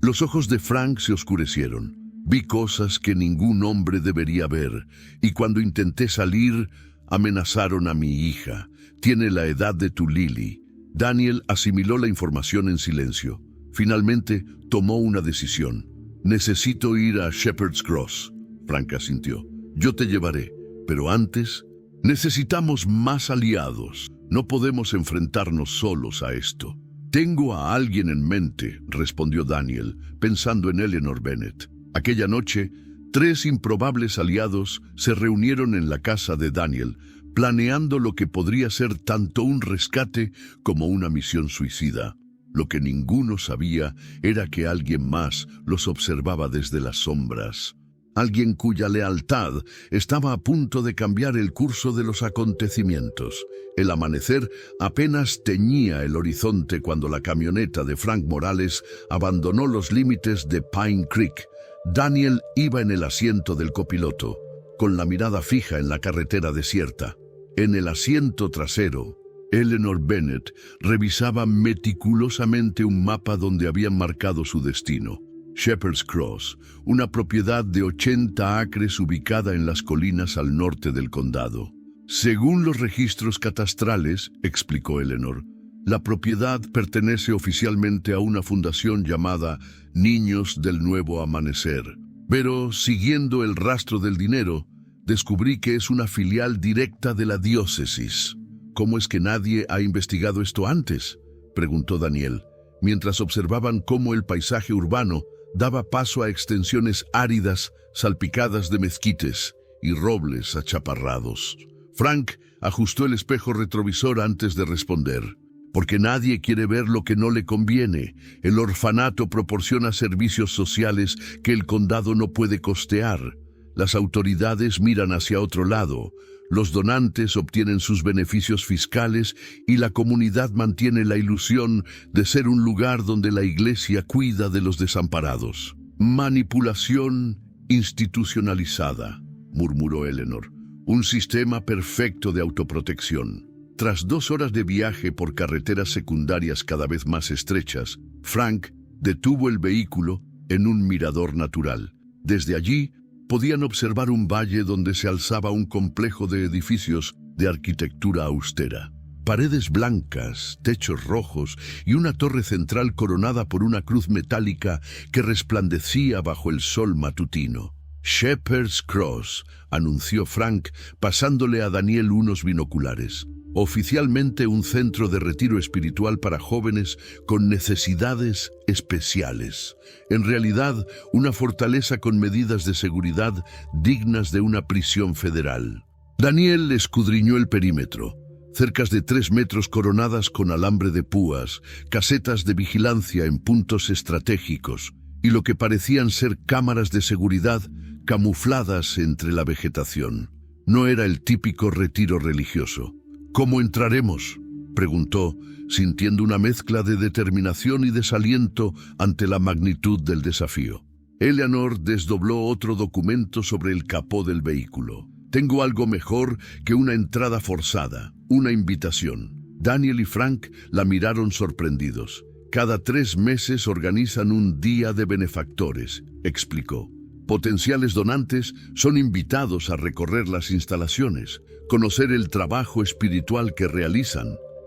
Los ojos de Frank se oscurecieron. «Vi cosas que ningún hombre debería ver, y cuando intenté salir, amenazaron a mi hija. Tiene la edad de tu Lily». Daniel asimiló la información en silencio. Finalmente, tomó una decisión. «Necesito ir a Shepherd's Cross». Frank asintió. «Yo te llevaré, pero antes, necesitamos más aliados. No podemos enfrentarnos solos a esto». «Tengo a alguien en mente», respondió Daniel, pensando en Eleanor Bennett. Aquella noche, 3 improbables aliados se reunieron en la casa de Daniel, planeando lo que podría ser tanto un rescate como una misión suicida. Lo que ninguno sabía era que alguien más los observaba desde las sombras. Alguien cuya lealtad estaba a punto de cambiar el curso de los acontecimientos. El amanecer apenas teñía el horizonte cuando la camioneta de Frank Morales abandonó los límites de Pine Creek. Daniel iba en el asiento del copiloto, con la mirada fija en la carretera desierta. En el asiento trasero, Eleanor Bennett revisaba meticulosamente un mapa donde habían marcado su destino. Shepherd's Cross, una propiedad de 80 acres ubicada en las colinas al norte del condado. «Según los registros catastrales», explicó Eleanor, La propiedad pertenece oficialmente a una fundación llamada Niños del Nuevo Amanecer. Pero, siguiendo el rastro del dinero, descubrí que es una filial directa de la diócesis. ¿Cómo es que nadie ha investigado esto antes?, preguntó Daniel, mientras observaban cómo el paisaje urbano daba paso a extensiones áridas salpicadas de mezquites y robles achaparrados. Frank ajustó el espejo retrovisor antes de responder. Porque nadie quiere ver lo que no le conviene. El orfanato proporciona servicios sociales que el condado no puede costear. Las autoridades miran hacia otro lado. Los donantes obtienen sus beneficios fiscales y la comunidad mantiene la ilusión de ser un lugar donde la iglesia cuida de los desamparados. Manipulación institucionalizada, murmuró Eleanor. Un sistema perfecto de autoprotección. Tras 2 horas de viaje por carreteras secundarias cada vez más estrechas, Frank detuvo el vehículo en un mirador natural. Desde allí, podían observar un valle donde se alzaba un complejo de edificios de arquitectura austera. Paredes blancas, techos rojos y una torre central coronada por una cruz metálica que resplandecía bajo el sol matutino. Shepherd's Cross, anunció Frank, pasándole a Daniel unos binoculares. Oficialmente un centro de retiro espiritual para jóvenes con necesidades especiales. En realidad, una fortaleza con medidas de seguridad dignas de una prisión federal. Daniel escudriñó el perímetro. Cercas de 3 metros coronadas con alambre de púas, casetas de vigilancia en puntos estratégicos y lo que parecían ser cámaras de seguridad camufladas entre la vegetación. No era el típico retiro religioso. ¿Cómo entraremos?, preguntó, sintiendo una mezcla de determinación y desaliento ante la magnitud del desafío. Eleanor desdobló otro documento sobre el capó del vehículo. Tengo algo mejor que una entrada forzada, una invitación. Daniel y Frank la miraron sorprendidos. Cada 3 meses organizan un día de benefactores, explicó. Potenciales donantes son invitados a recorrer las instalaciones, conocer el trabajo espiritual que realizan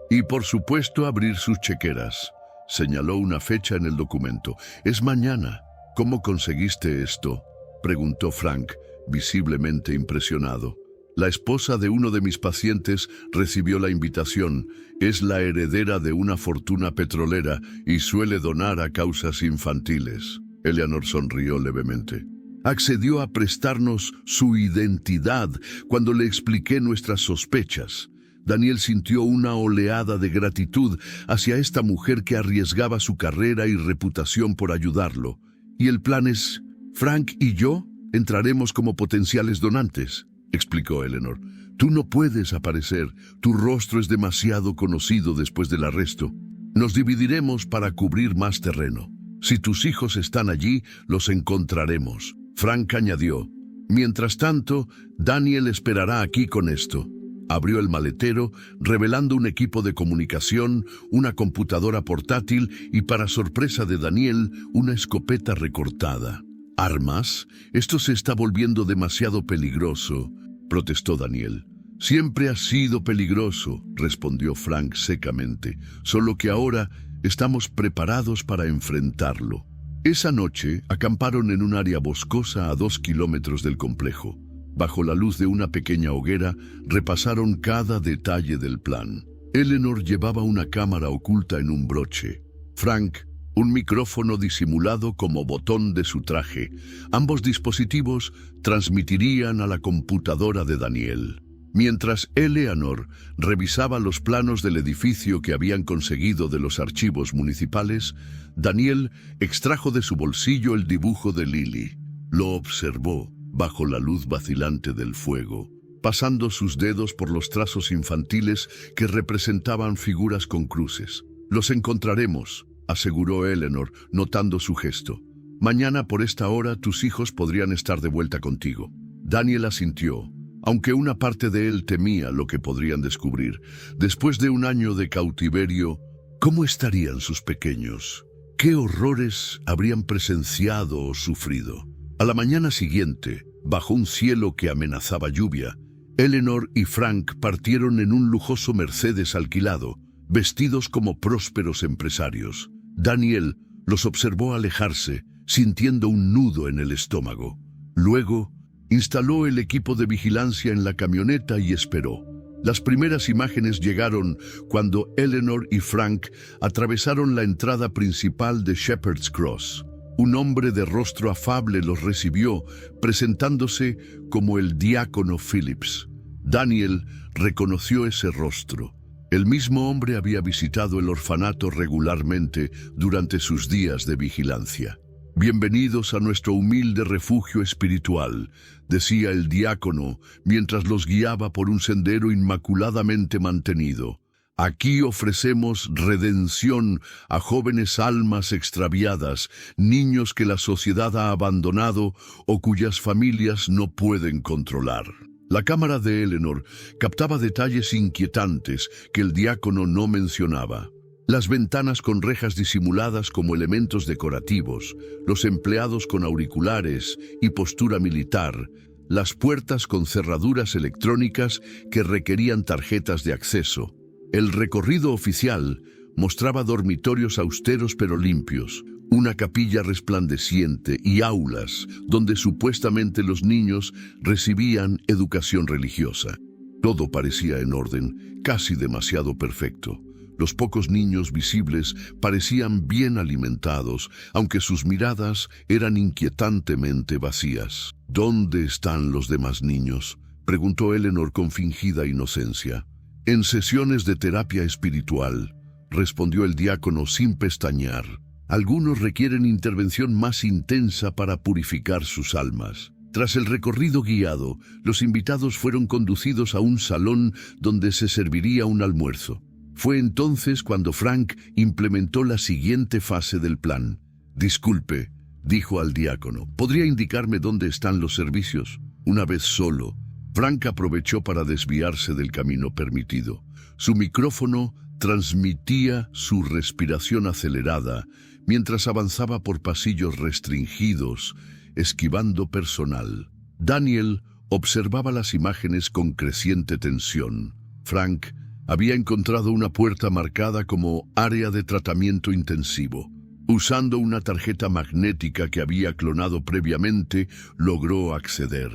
y, por supuesto, abrir sus chequeras. Señaló una fecha en el documento. Es mañana. ¿Cómo conseguiste esto?, preguntó Frank, visiblemente impresionado. La esposa de uno de mis pacientes recibió la invitación. Es la heredera de una fortuna petrolera y suele donar a causas infantiles. Eleanor sonrió levemente. Accedió a prestarnos su identidad cuando le expliqué nuestras sospechas. Daniel sintió una oleada de gratitud hacia esta mujer que arriesgaba su carrera y reputación por ayudarlo. Y el plan es, Frank y yo entraremos como potenciales donantes, explicó Eleanor. Tú no puedes aparecer, tu rostro es demasiado conocido después del arresto. Nos dividiremos para cubrir más terreno. Si tus hijos están allí, los encontraremos. Frank añadió. Mientras tanto, Daniel esperará aquí con esto. Abrió el maletero, revelando un equipo de comunicación, una computadora portátil y, para sorpresa de Daniel, una escopeta recortada. ¿Armas? Esto se está volviendo demasiado peligroso, protestó Daniel. Siempre ha sido peligroso, respondió Frank secamente, solo que ahora estamos preparados para enfrentarlo. Esa noche acamparon en un área boscosa a 2 kilómetros del complejo. Bajo la luz de una pequeña hoguera, repasaron cada detalle del plan. Eleanor llevaba una cámara oculta en un broche. Frank, un micrófono disimulado como botón de su traje. Ambos dispositivos transmitirían a la computadora de Daniel. Mientras Eleanor revisaba los planos del edificio que habían conseguido de los archivos municipales, Daniel extrajo de su bolsillo el dibujo de Lily. Lo observó bajo la luz vacilante del fuego, pasando sus dedos por los trazos infantiles que representaban figuras con cruces. Los encontraremos, aseguró Eleanor, notando su gesto. Mañana por esta hora tus hijos podrían estar de vuelta contigo. Daniel asintió, aunque una parte de él temía lo que podrían descubrir. Después de un año de cautiverio, ¿cómo estarían sus pequeños? ¿Qué horrores habrían presenciado o sufrido? A la mañana siguiente, bajo un cielo que amenazaba lluvia, Eleanor y Frank partieron en un lujoso Mercedes alquilado, vestidos como prósperos empresarios. Daniel los observó alejarse, sintiendo un nudo en el estómago. Luego, instaló el equipo de vigilancia en la camioneta y esperó. Las primeras imágenes llegaron cuando Eleanor y Frank atravesaron la entrada principal de Shepherd's Cross. Un hombre de rostro afable los recibió, presentándose como el diácono Phillips. Daniel reconoció ese rostro. El mismo hombre había visitado el orfanato regularmente durante sus días de vigilancia. «Bienvenidos a nuestro humilde refugio espiritual», decía el diácono mientras los guiaba por un sendero inmaculadamente mantenido. «Aquí ofrecemos redención a jóvenes almas extraviadas, niños que la sociedad ha abandonado o cuyas familias no pueden controlar». La cámara de Eleanor captaba detalles inquietantes que el diácono no mencionaba. Las ventanas con rejas disimuladas como elementos decorativos, los empleados con auriculares y postura militar, las puertas con cerraduras electrónicas que requerían tarjetas de acceso. El recorrido oficial mostraba dormitorios austeros pero limpios, una capilla resplandeciente y aulas donde supuestamente los niños recibían educación religiosa. Todo parecía en orden, casi demasiado perfecto. Los pocos niños visibles parecían bien alimentados, aunque sus miradas eran inquietantemente vacías. «¿Dónde están los demás niños?», preguntó Eleanor con fingida inocencia. «En sesiones de terapia espiritual», respondió el diácono sin pestañear. «Algunos requieren intervención más intensa para purificar sus almas». Tras el recorrido guiado, los invitados fueron conducidos a un salón donde se serviría un almuerzo. Fue entonces cuando Frank implementó la siguiente fase del plan. «Disculpe», dijo al diácono, «¿podría indicarme dónde están los servicios?». Una vez solo, Frank aprovechó para desviarse del camino permitido. Su micrófono transmitía su respiración acelerada mientras avanzaba por pasillos restringidos, esquivando personal. Daniel observaba las imágenes con creciente tensión. Frank había encontrado una puerta marcada como área de tratamiento intensivo. Usando una tarjeta magnética que había clonado previamente, logró acceder.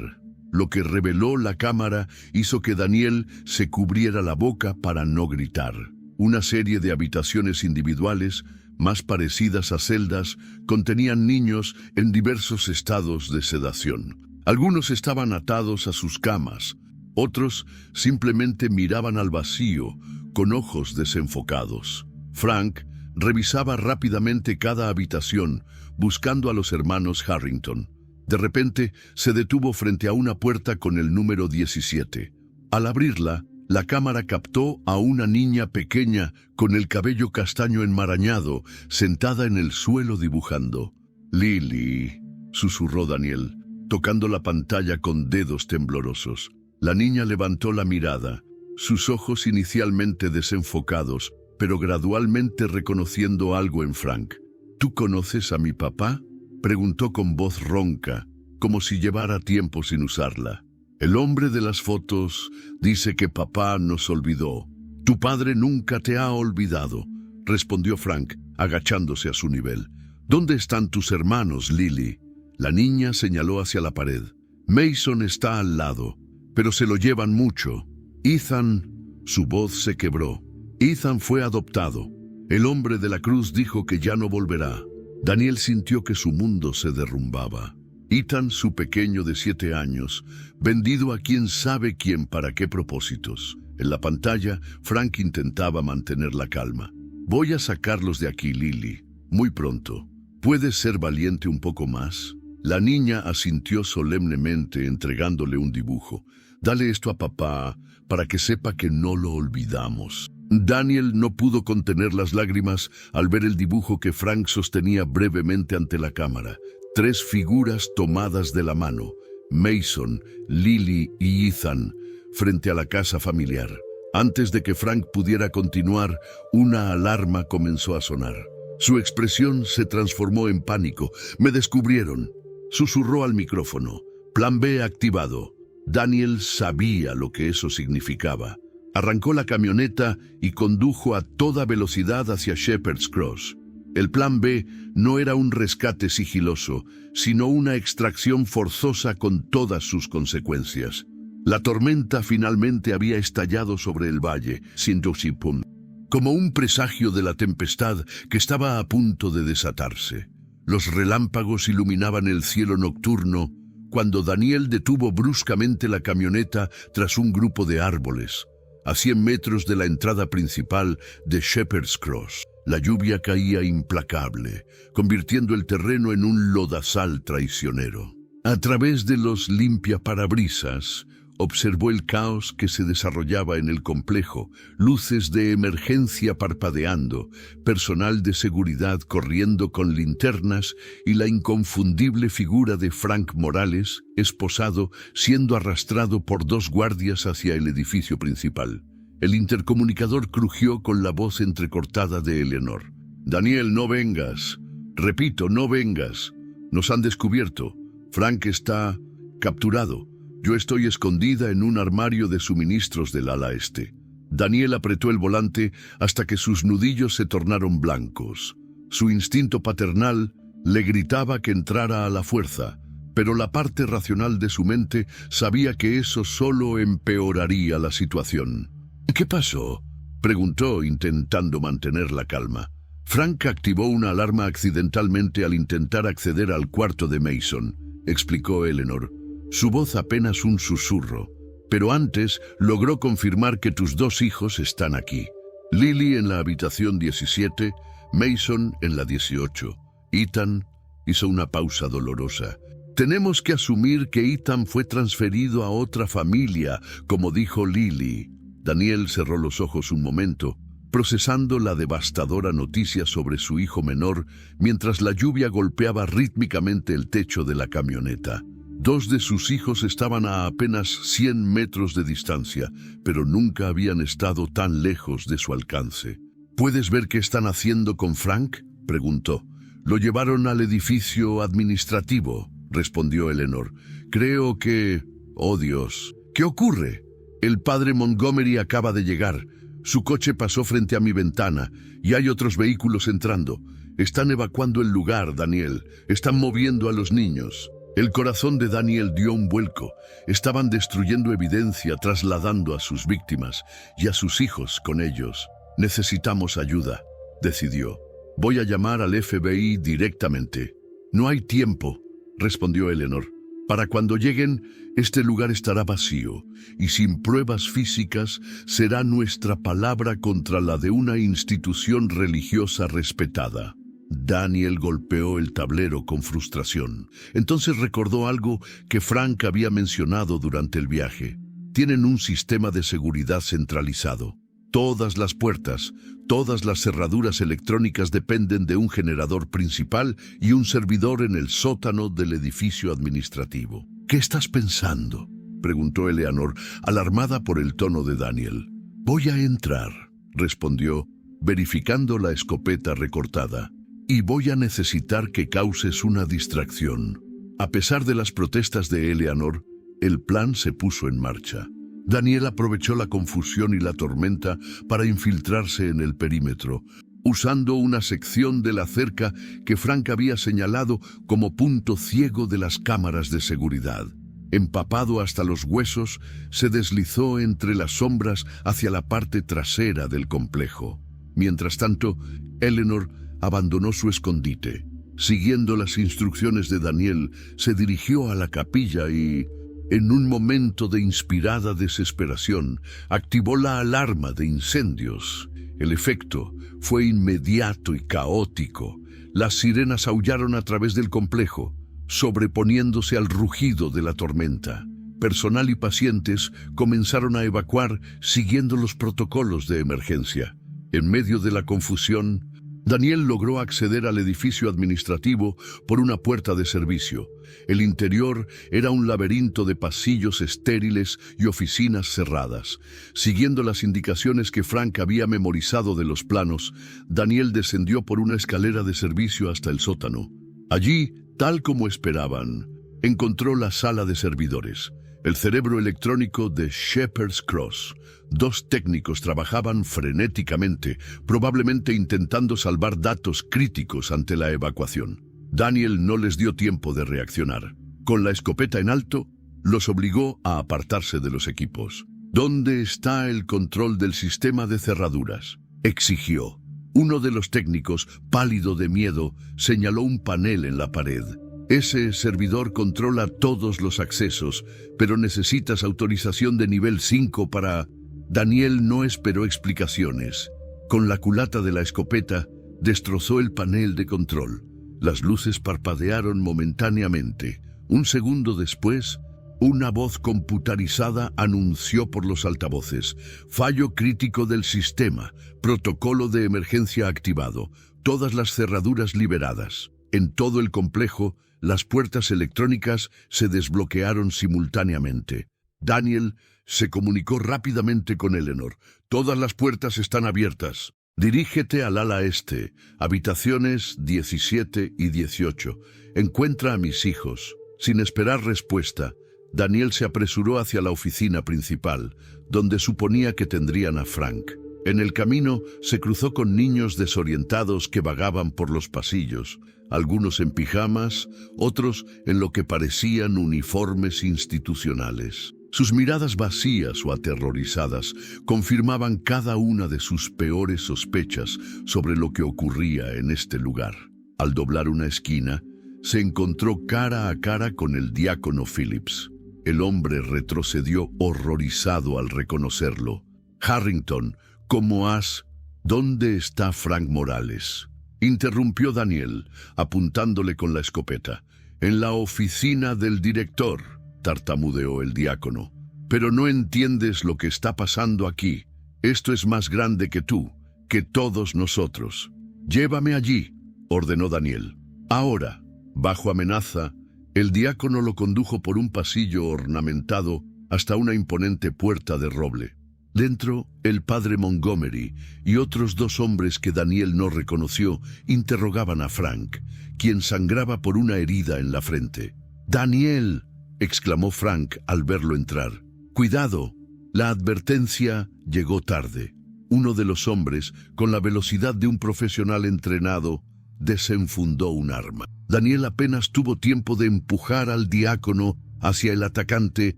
Lo que reveló la cámara hizo que Daniel se cubriera la boca para no gritar. Una serie de habitaciones individuales, más parecidas a celdas, contenían niños en diversos estados de sedación. Algunos estaban atados a sus camas, otros simplemente miraban al vacío con ojos desenfocados. Frank revisaba rápidamente cada habitación, buscando a los hermanos Harrington. De repente, se detuvo frente a una puerta con el número 17. Al abrirla, la cámara captó a una niña pequeña con el cabello castaño enmarañado, sentada en el suelo dibujando. «Lily», susurró Daniel, tocando la pantalla con dedos temblorosos. La niña levantó la mirada, sus ojos inicialmente desenfocados, pero gradualmente reconociendo algo en Frank. «¿Tú conoces a mi papá?», preguntó con voz ronca, como si llevara tiempo sin usarla. «El hombre de las fotos dice que papá nos olvidó». «Tu padre nunca te ha olvidado», respondió Frank, agachándose a su nivel. «¿Dónde están tus hermanos, Lily?». La niña señaló hacia la pared. «Mason está al lado, pero se lo llevan mucho. Ethan», su voz se quebró. «Ethan fue adoptado. El hombre de la cruz dijo que ya no volverá». Daniel sintió que su mundo se derrumbaba. Ethan, su pequeño de 7 años, vendido a quién sabe quién para qué propósitos. En la pantalla, Frank intentaba mantener la calma. «Voy a sacarlos de aquí, Lily. Muy pronto. ¿Puedes ser valiente un poco más?». La niña asintió solemnemente, entregándole un dibujo. «Dale esto a papá para que sepa que no lo olvidamos». Daniel no pudo contener las lágrimas al ver el dibujo que Frank sostenía brevemente ante la cámara. 3 figuras tomadas de la mano, Mason, Lily y Ethan, frente a la casa familiar. Antes de que Frank pudiera continuar, una alarma comenzó a sonar. Su expresión se transformó en pánico. «Me descubrieron», susurró al micrófono. «Plan B activado». Daniel sabía lo que eso significaba. Arrancó la camioneta y condujo a toda velocidad hacia Shepherd's Cross. El plan B no era un rescate sigiloso, sino una extracción forzosa con todas sus consecuencias. La tormenta finalmente había estallado sobre el valle, Sindosipum, como un presagio de la tempestad que estaba a punto de desatarse. Los relámpagos iluminaban el cielo nocturno cuando Daniel detuvo bruscamente la camioneta tras un grupo de árboles, a 100 metros de la entrada principal de Shepherd's Cross. La lluvia caía implacable, convirtiendo el terreno en un lodazal traicionero. A través de los limpiaparabrisas, observó el caos que se desarrollaba en el complejo, luces de emergencia parpadeando, personal de seguridad corriendo con linternas y la inconfundible figura de Frank Morales, esposado, siendo arrastrado por 2 guardias hacia el edificio principal. El intercomunicador crujió con la voz entrecortada de Eleanor. «Daniel, no vengas. Repito, no vengas. Nos han descubierto. Frank está capturado. Yo estoy escondida en un armario de suministros del ala este». Daniel apretó el volante hasta que sus nudillos se tornaron blancos. Su instinto paternal le gritaba que entrara a la fuerza, pero la parte racional de su mente sabía que eso solo empeoraría la situación. «¿Qué pasó?», preguntó, intentando mantener la calma. «Frank activó una alarma accidentalmente al intentar acceder al cuarto de Mason», explicó Eleanor. Su voz apenas un susurro. «Pero antes logró confirmar que tus 2 hijos están aquí. Lily en la habitación 17, Mason en la 18. Ethan», hizo una pausa dolorosa. «Tenemos que asumir que Ethan fue transferido a otra familia, como dijo Lily». Daniel cerró los ojos un momento, procesando la devastadora noticia sobre su hijo menor, mientras la lluvia golpeaba rítmicamente el techo de la camioneta. 2 de sus hijos estaban a apenas 100 metros de distancia, pero nunca habían estado tan lejos de su alcance. «¿Puedes ver qué están haciendo con Frank?», preguntó. «Lo llevaron al edificio administrativo», respondió Eleanor. «Creo que... ¡Oh, Dios! ¿Qué ocurre?». «El padre Montgomery acaba de llegar. Su coche pasó frente a mi ventana y hay otros vehículos entrando. Están evacuando el lugar, Daniel. Están moviendo a los niños». El corazón de Daniel dio un vuelco. Estaban destruyendo evidencia, trasladando a sus víctimas y a sus hijos con ellos. «Necesitamos ayuda», decidió. «Voy a llamar al FBI directamente». «No hay tiempo», respondió Eleanor. «Para cuando lleguen, este lugar estará vacío, y sin pruebas físicas será nuestra palabra contra la de una institución religiosa respetada». Daniel golpeó el tablero con frustración. Entonces recordó algo que Frank había mencionado durante el viaje. Tienen un sistema de seguridad centralizado. Todas las puertas, todas las cerraduras electrónicas dependen de un generador principal y un servidor en el sótano del edificio administrativo. «¿Qué estás pensando?», preguntó Eleanor, alarmada por el tono de Daniel. «Voy a entrar», respondió, verificando la escopeta recortada. «Y voy a necesitar que causes una distracción». A pesar de las protestas de Eleanor, el plan se puso en marcha. Daniel aprovechó la confusión y la tormenta para infiltrarse en el perímetro, usando una sección de la cerca que Frank había señalado como punto ciego de las cámaras de seguridad. Empapado hasta los huesos, se deslizó entre las sombras hacia la parte trasera del complejo. Mientras tanto, Eleanor abandonó su escondite. Siguiendo las instrucciones de Daniel, se dirigió a la capilla y, en un momento de inspirada desesperación, activó la alarma de incendios. El efecto fue inmediato y caótico. Las sirenas aullaron a través del complejo, sobreponiéndose al rugido de la tormenta. Personal y pacientes comenzaron a evacuar siguiendo los protocolos de emergencia. En medio de la confusión, Daniel logró acceder al edificio administrativo por una puerta de servicio. El interior era un laberinto de pasillos estériles y oficinas cerradas. Siguiendo las indicaciones que Frank había memorizado de los planos, Daniel descendió por una escalera de servicio hasta el sótano. Allí, tal como esperaban, encontró la sala de servidores. el cerebro electrónico de Shepherd's Cross. Dos técnicos trabajaban frenéticamente, probablemente intentando salvar datos críticos ante la evacuación. Daniel no les dio tiempo de reaccionar. Con la escopeta en alto, los obligó a apartarse de los equipos. ¿Dónde está el control del sistema de cerraduras?, exigió. Uno de los técnicos, pálido de miedo, señaló un panel en la pared. Ese servidor controla todos los accesos, pero necesitas autorización de nivel 5 para... Daniel no esperó explicaciones. Con la culata de la escopeta, destrozó el panel de control. Las luces parpadearon momentáneamente. Un segundo después, una voz computarizada anunció por los altavoces: fallo crítico del sistema, protocolo de emergencia activado, todas las cerraduras liberadas. En todo el complejo, las puertas electrónicas se desbloquearon simultáneamente. Daniel se comunicó rápidamente con Eleanor. Todas las puertas están abiertas. Dirígete al ala este, habitaciones 17 y 18. Encuentra a mis hijos. Sin esperar respuesta, Daniel se apresuró hacia la oficina principal, donde suponía que tendrían a Frank. En el camino se cruzó con niños desorientados que vagaban por los pasillos, algunos en pijamas, otros en lo que parecían uniformes institucionales. Sus miradas vacías o aterrorizadas confirmaban cada una de sus peores sospechas sobre lo que ocurría en este lugar. Al doblar una esquina, se encontró cara a cara con el diácono Phillips. El hombre retrocedió horrorizado al reconocerlo. «Harrington, ¿cómo has? ¿Dónde está Frank Morales?», interrumpió Daniel, apuntándole con la escopeta. «En la oficina del director», tartamudeó el diácono. «Pero no entiendes lo que está pasando aquí. Esto es más grande que tú, que todos nosotros. Llévame allí», ordenó Daniel. Ahora, bajo amenaza, el diácono lo condujo por un pasillo ornamentado hasta una imponente puerta de roble. Dentro, el padre Montgomery y otros dos hombres que Daniel no reconoció interrogaban a Frank, quien sangraba por una herida en la frente. «¡Daniel!», exclamó Frank al verlo entrar. «¡Cuidado!». La advertencia llegó tarde. Uno de los hombres, con la velocidad de un profesional entrenado, desenfundó un arma. Daniel apenas tuvo tiempo de empujar al diácono hacia el atacante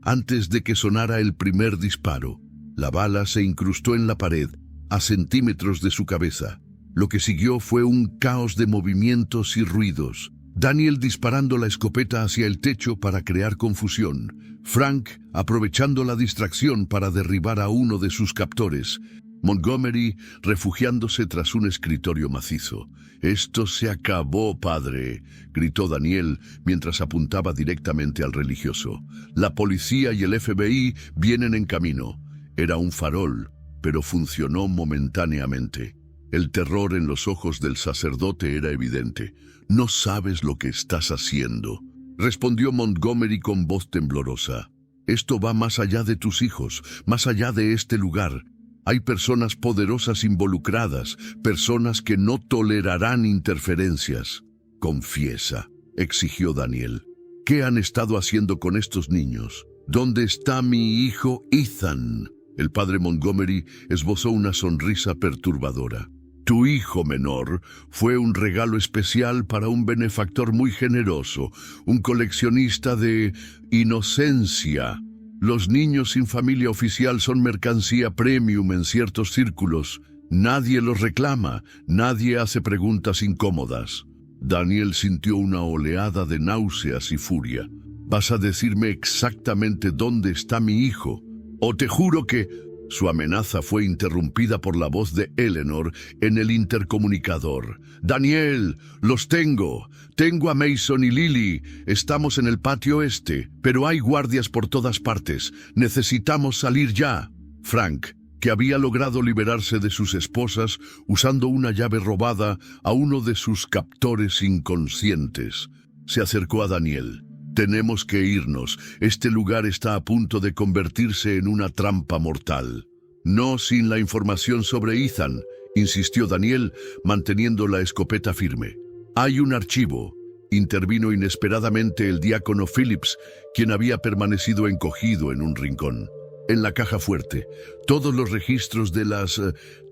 antes de que sonara el primer disparo. La bala se incrustó en la pared, a centímetros de su cabeza. Lo que siguió fue un caos de movimientos y ruidos. Daniel disparando la escopeta hacia el techo para crear confusión. Frank aprovechando la distracción para derribar a uno de sus captores. Montgomery refugiándose tras un escritorio macizo. «Esto se acabó, padre», gritó Daniel mientras apuntaba directamente al religioso. «La policía y el FBI vienen en camino». Era un farol, pero funcionó momentáneamente. El terror en los ojos del sacerdote era evidente. «No sabes lo que estás haciendo», respondió Montgomery con voz temblorosa. «Esto va más allá de tus hijos, más allá de este lugar. Hay personas poderosas involucradas, personas que no tolerarán interferencias». «Confiesa», exigió Daniel. «¿Qué han estado haciendo con estos niños? ¿Dónde está mi hijo Ethan?». El padre Montgomery esbozó una sonrisa perturbadora. «Tu hijo menor fue un regalo especial para un benefactor muy generoso, un coleccionista de inocencia. Los niños sin familia oficial son mercancía premium en ciertos círculos. Nadie los reclama, nadie hace preguntas incómodas». Daniel sintió una oleada de náuseas y furia. «¿Vas a decirme exactamente dónde está mi hijo? O te juro que...». Su amenaza fue interrumpida por la voz de Eleanor en el intercomunicador. «Daniel, los tengo. Tengo a Mason y Lily. Estamos en el patio este, pero hay guardias por todas partes. Necesitamos salir ya». Frank, que había logrado liberarse de sus esposas usando una llave robada a uno de sus captores inconscientes, se acercó a Daniel. «Tenemos que irnos. Este lugar está a punto de convertirse en una trampa mortal». «No sin la información sobre Ethan», insistió Daniel, manteniendo la escopeta firme. «Hay un archivo. Intervino inesperadamente el diácono Phillips, quien había permanecido encogido en un rincón. En la caja fuerte, todos los registros de las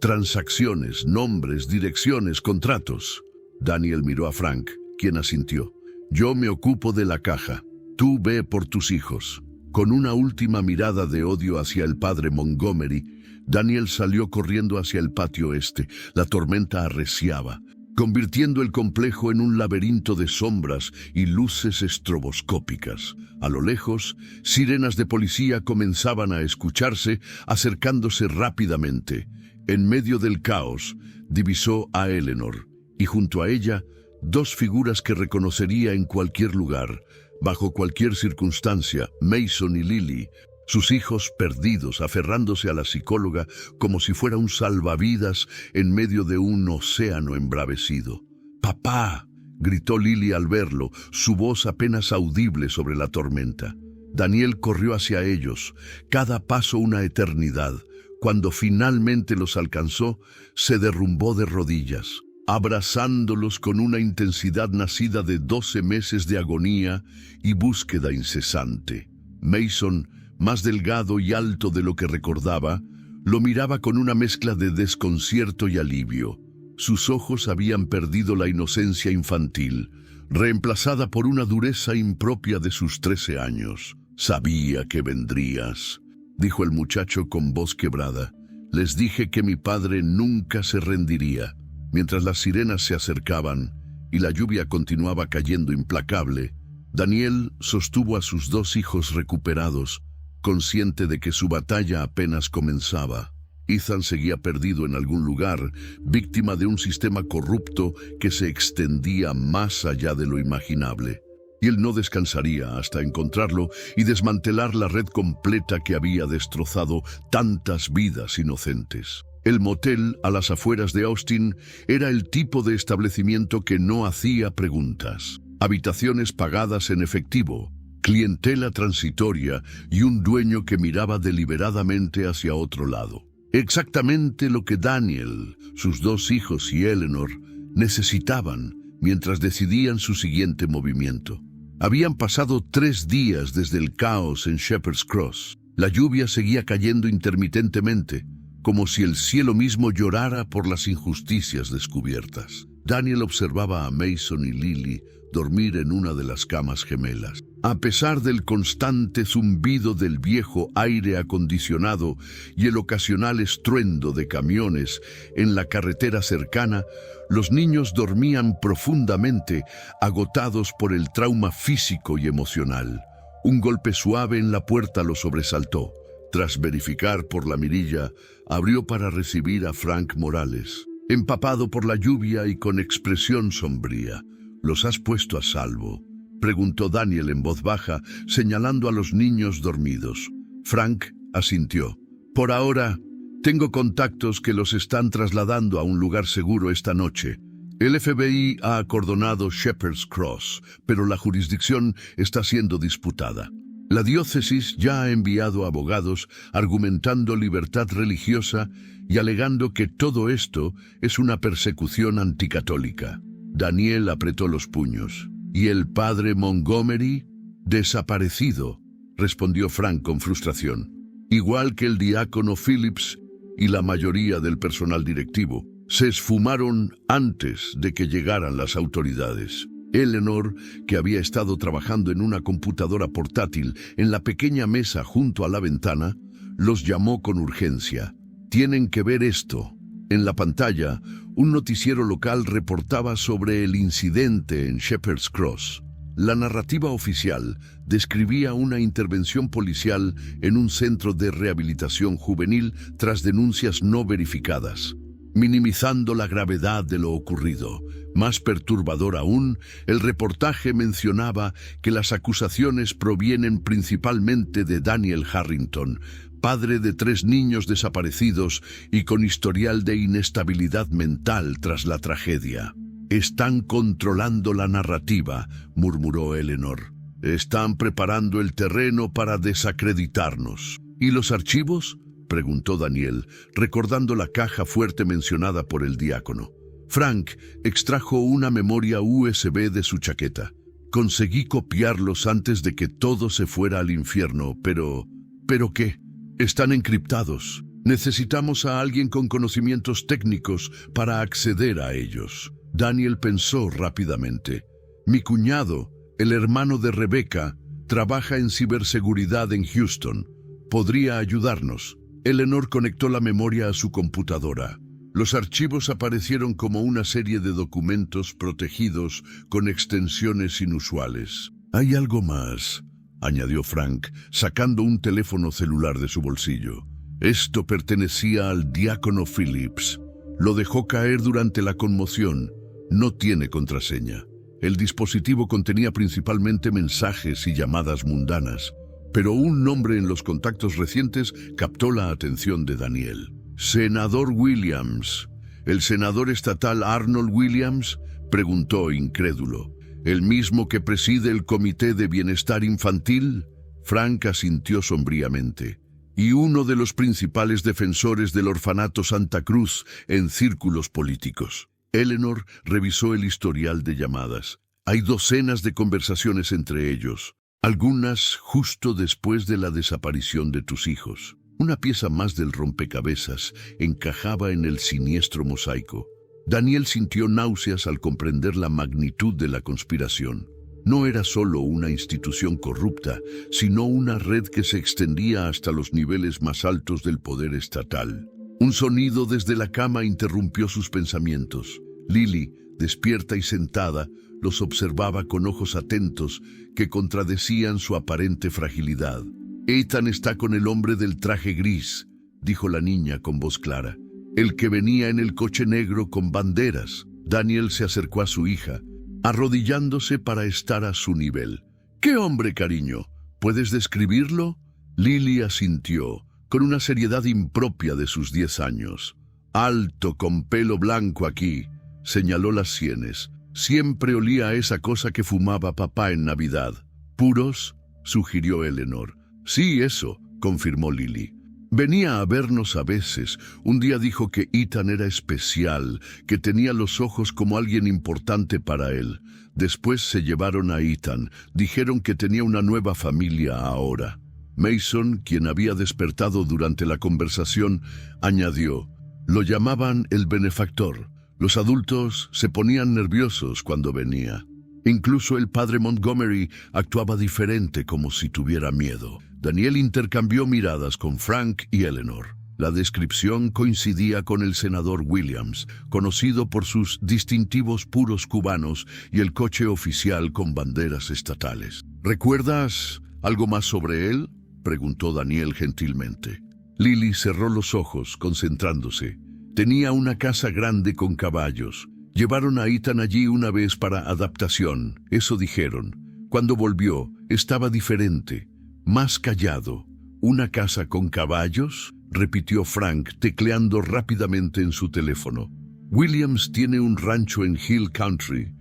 transacciones, nombres, direcciones, contratos. Daniel miró a Frank, quien asintió. Yo me ocupo de la caja. Tú ve por tus hijos. Con una última mirada de odio hacia el padre Montgomery, Daniel salió corriendo hacia el patio este. La tormenta arreciaba, convirtiendo el complejo en un laberinto de sombras y luces estroboscópicas. A lo lejos, sirenas de policía comenzaban a escucharse, acercándose rápidamente. En medio del caos, divisó a Eleanor, y junto a ella, dos figuras que reconocería en cualquier lugar, bajo cualquier circunstancia: Mason y Lily, sus hijos perdidos, aferrándose a la psicóloga como si fuera un salvavidas en medio de un océano embravecido. «¡Papá!», gritó Lily al verlo, su voz apenas audible sobre la tormenta. Daniel corrió hacia ellos, cada paso una eternidad. Cuando finalmente los alcanzó, se derrumbó de rodillas, abrazándolos con una intensidad nacida de 12 meses de agonía y búsqueda incesante. Mason, más delgado y alto de lo que recordaba, lo miraba con una mezcla de desconcierto y alivio. Sus ojos habían perdido la inocencia infantil, reemplazada por una dureza impropia de sus 13 años. «Sabía que vendrías», dijo el muchacho con voz quebrada. «Les dije que mi padre nunca se rendiría». Mientras las sirenas se acercaban y la lluvia continuaba cayendo implacable, Daniel sostuvo a sus dos hijos recuperados, consciente de que su batalla apenas comenzaba. Ethan seguía perdido en algún lugar, víctima de un sistema corrupto que se extendía más allá de lo imaginable. Y él no descansaría hasta encontrarlo y desmantelar la red completa que había destrozado tantas vidas inocentes. El motel a las afueras de Austin era el tipo de establecimiento que no hacía preguntas. Habitaciones pagadas en efectivo, clientela transitoria y un dueño que miraba deliberadamente hacia otro lado. Exactamente lo que Daniel, sus dos hijos y Eleanor necesitaban mientras decidían su siguiente movimiento. Habían pasado 3 días desde el caos en Shepherd's Cross. La lluvia seguía cayendo intermitentemente, como si el cielo mismo llorara por las injusticias descubiertas. Daniel observaba a Mason y Lily dormir en una de las camas gemelas. A pesar del constante zumbido del viejo aire acondicionado y el ocasional estruendo de camiones en la carretera cercana, los niños dormían profundamente, agotados por el trauma físico y emocional. Un golpe suave en la puerta los sobresaltó. Tras verificar por la mirilla, abrió para recibir a Frank Morales, empapado por la lluvia y con expresión sombría. «¿Los has puesto a salvo?», preguntó Daniel en voz baja, señalando a los niños dormidos. Frank asintió. «Por ahora, tengo contactos que los están trasladando a un lugar seguro esta noche. El FBI ha acordonado Shepherd's Cross, pero la jurisdicción está siendo disputada. La diócesis ya ha enviado abogados argumentando libertad religiosa y alegando que todo esto es una persecución anticatólica». Daniel apretó los puños. «¿Y el padre Montgomery?» «Desaparecido», respondió Frank con frustración. «Igual que el diácono Phillips y la mayoría del personal directivo. Se esfumaron antes de que llegaran las autoridades». Eleanor, que había estado trabajando en una computadora portátil en la pequeña mesa junto a la ventana, los llamó con urgencia. «Tienen que ver esto». En la pantalla, un noticiero local reportaba sobre el incidente en Shepherd's Cross. La narrativa oficial describía una intervención policial en un centro de rehabilitación juvenil tras denuncias no verificadas, minimizando la gravedad de lo ocurrido. Más perturbador aún, el reportaje mencionaba que las acusaciones provienen principalmente de Daniel Harrington, padre de 3 niños desaparecidos y con historial de inestabilidad mental tras la tragedia. «Están controlando la narrativa», murmuró Eleanor. «Están preparando el terreno para desacreditarnos». «¿Y los archivos?», preguntó Daniel, recordando la caja fuerte mencionada por el diácono. Frank extrajo una memoria USB de su chaqueta. Conseguí copiarlos antes de que todo se fuera al infierno, pero... ¿Pero qué? Están encriptados. Necesitamos a alguien con conocimientos técnicos para acceder a ellos. Daniel pensó rápidamente. Mi cuñado, el hermano de Rebecca, trabaja en ciberseguridad en Houston. Podría ayudarnos. Eleanor conectó la memoria a su computadora. Los archivos aparecieron como una serie de documentos protegidos con extensiones inusuales. Hay algo más, añadió Frank, sacando un teléfono celular de su bolsillo. Esto pertenecía al diácono Phillips. Lo dejó caer durante la conmoción. No tiene contraseña. El dispositivo contenía principalmente mensajes y llamadas mundanas, pero un nombre en los contactos recientes captó la atención de Daniel. Senador Williams. ¿El senador estatal Arnold Williams? Preguntó incrédulo. ¿El mismo que preside el Comité de Bienestar Infantil? Frank asintió sombríamente. Y uno de los principales defensores del orfanato Santa Cruz en círculos políticos. Eleanor revisó el historial de llamadas. Hay docenas de conversaciones entre ellos, algunas justo después de la desaparición de tus hijos. Una pieza más del rompecabezas encajaba en el siniestro mosaico. Daniel sintió náuseas al comprender la magnitud de la conspiración. No era solo una institución corrupta, sino una red que se extendía hasta los niveles más altos del poder estatal. Un sonido desde la cama interrumpió sus pensamientos. Lily, despierta y sentada, los observaba con ojos atentos que contradecían su aparente fragilidad. «Ethan está con el hombre del traje gris», dijo la niña con voz clara. «El que venía en el coche negro con banderas». Daniel se acercó a su hija, arrodillándose para estar a su nivel. «¿Qué hombre, cariño? ¿Puedes describirlo?» Lily asintió, con una seriedad impropia de sus 10 años. «Alto, con pelo blanco aquí», señaló las sienes. «Siempre olía a esa cosa que fumaba papá en Navidad». «¿Puros?», sugirió Eleanor. «Sí, eso», confirmó Lily. «Venía a vernos a veces. Un día dijo que Ethan era especial, que tenía los ojos como alguien importante para él. Después se llevaron a Ethan. Dijeron que tenía una nueva familia ahora». Mason, quien había despertado durante la conversación, añadió: «Lo llamaban el benefactor. Los adultos se ponían nerviosos cuando venía. Incluso el padre Montgomery actuaba diferente, como si tuviera miedo». Daniel intercambió miradas con Frank y Eleanor. La descripción coincidía con el senador Williams, conocido por sus distintivos puros cubanos y el coche oficial con banderas estatales. «¿Recuerdas algo más sobre él?», preguntó Daniel gentilmente. Lily cerró los ojos, concentrándose. Tenía una casa grande con caballos. Llevaron a Ethan allí una vez para adaptación, eso dijeron. Cuando volvió, estaba diferente, más callado. «¿Una casa con caballos?», repitió Frank, tecleando rápidamente en su teléfono. «Williams tiene un rancho en Hill Country,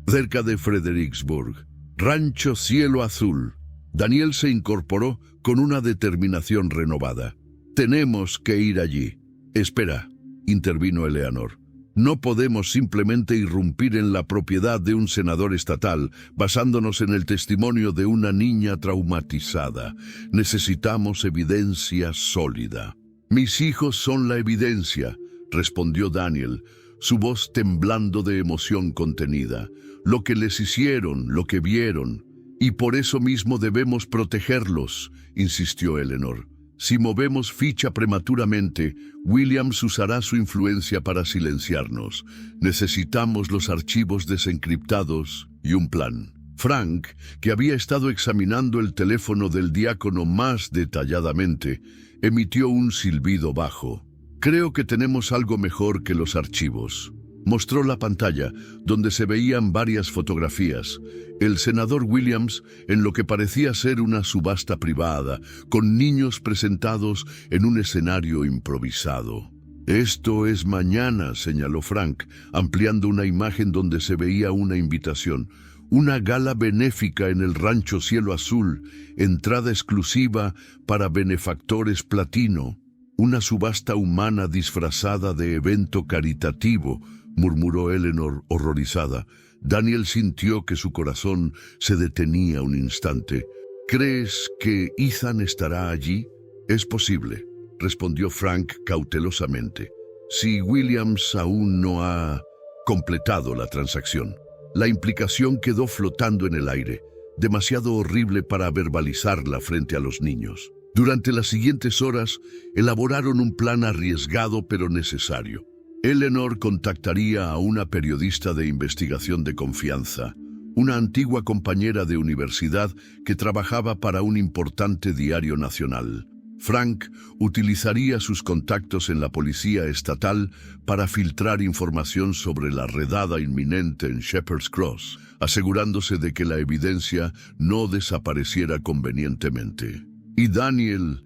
cerca de Fredericksburg. Rancho Cielo Azul». Daniel se incorporó con una determinación renovada. «Tenemos que ir allí». «Espera», intervino Eleanor. «No podemos simplemente irrumpir en la propiedad de un senador estatal basándonos en el testimonio de una niña traumatizada. Necesitamos evidencia sólida». «Mis hijos son la evidencia», respondió Daniel, su voz temblando de emoción contenida. «Lo que les hicieron, lo que vieron. Y por eso mismo debemos protegerlos», insistió Eleanor. «Si movemos ficha prematuramente, Williams usará su influencia para silenciarnos. Necesitamos los archivos desencriptados y un plan». Frank, que había estado examinando el teléfono del diácono más detalladamente, emitió un silbido bajo. «Creo que tenemos algo mejor que los archivos». Mostró la pantalla, donde se veían varias fotografías. El senador Williams, en lo que parecía ser una subasta privada, con niños presentados en un escenario improvisado. «Esto es mañana», señaló Frank, ampliando una imagen donde se veía una invitación. «Una gala benéfica en el rancho Cielo Azul, entrada exclusiva para benefactores platino. Una subasta humana disfrazada de evento caritativo. murmuró Eleanor horrorizada. Daniel sintió que su corazón se detenía un instante. ¿Crees que Ethan estará allí? Es posible, respondió Frank cautelosamente. Si Williams aún no ha completado la transacción. La implicación quedó flotando en el aire, demasiado horrible para verbalizarla frente a los niños. Durante las siguientes horas, elaboraron un plan arriesgado pero necesario. Eleanor contactaría a una periodista de investigación de confianza, una antigua compañera de universidad que trabajaba para un importante diario nacional. Frank utilizaría sus contactos en la policía estatal para filtrar información sobre la redada inminente en Shepherd's Cross, asegurándose de que la evidencia no desapareciera convenientemente. Y Daniel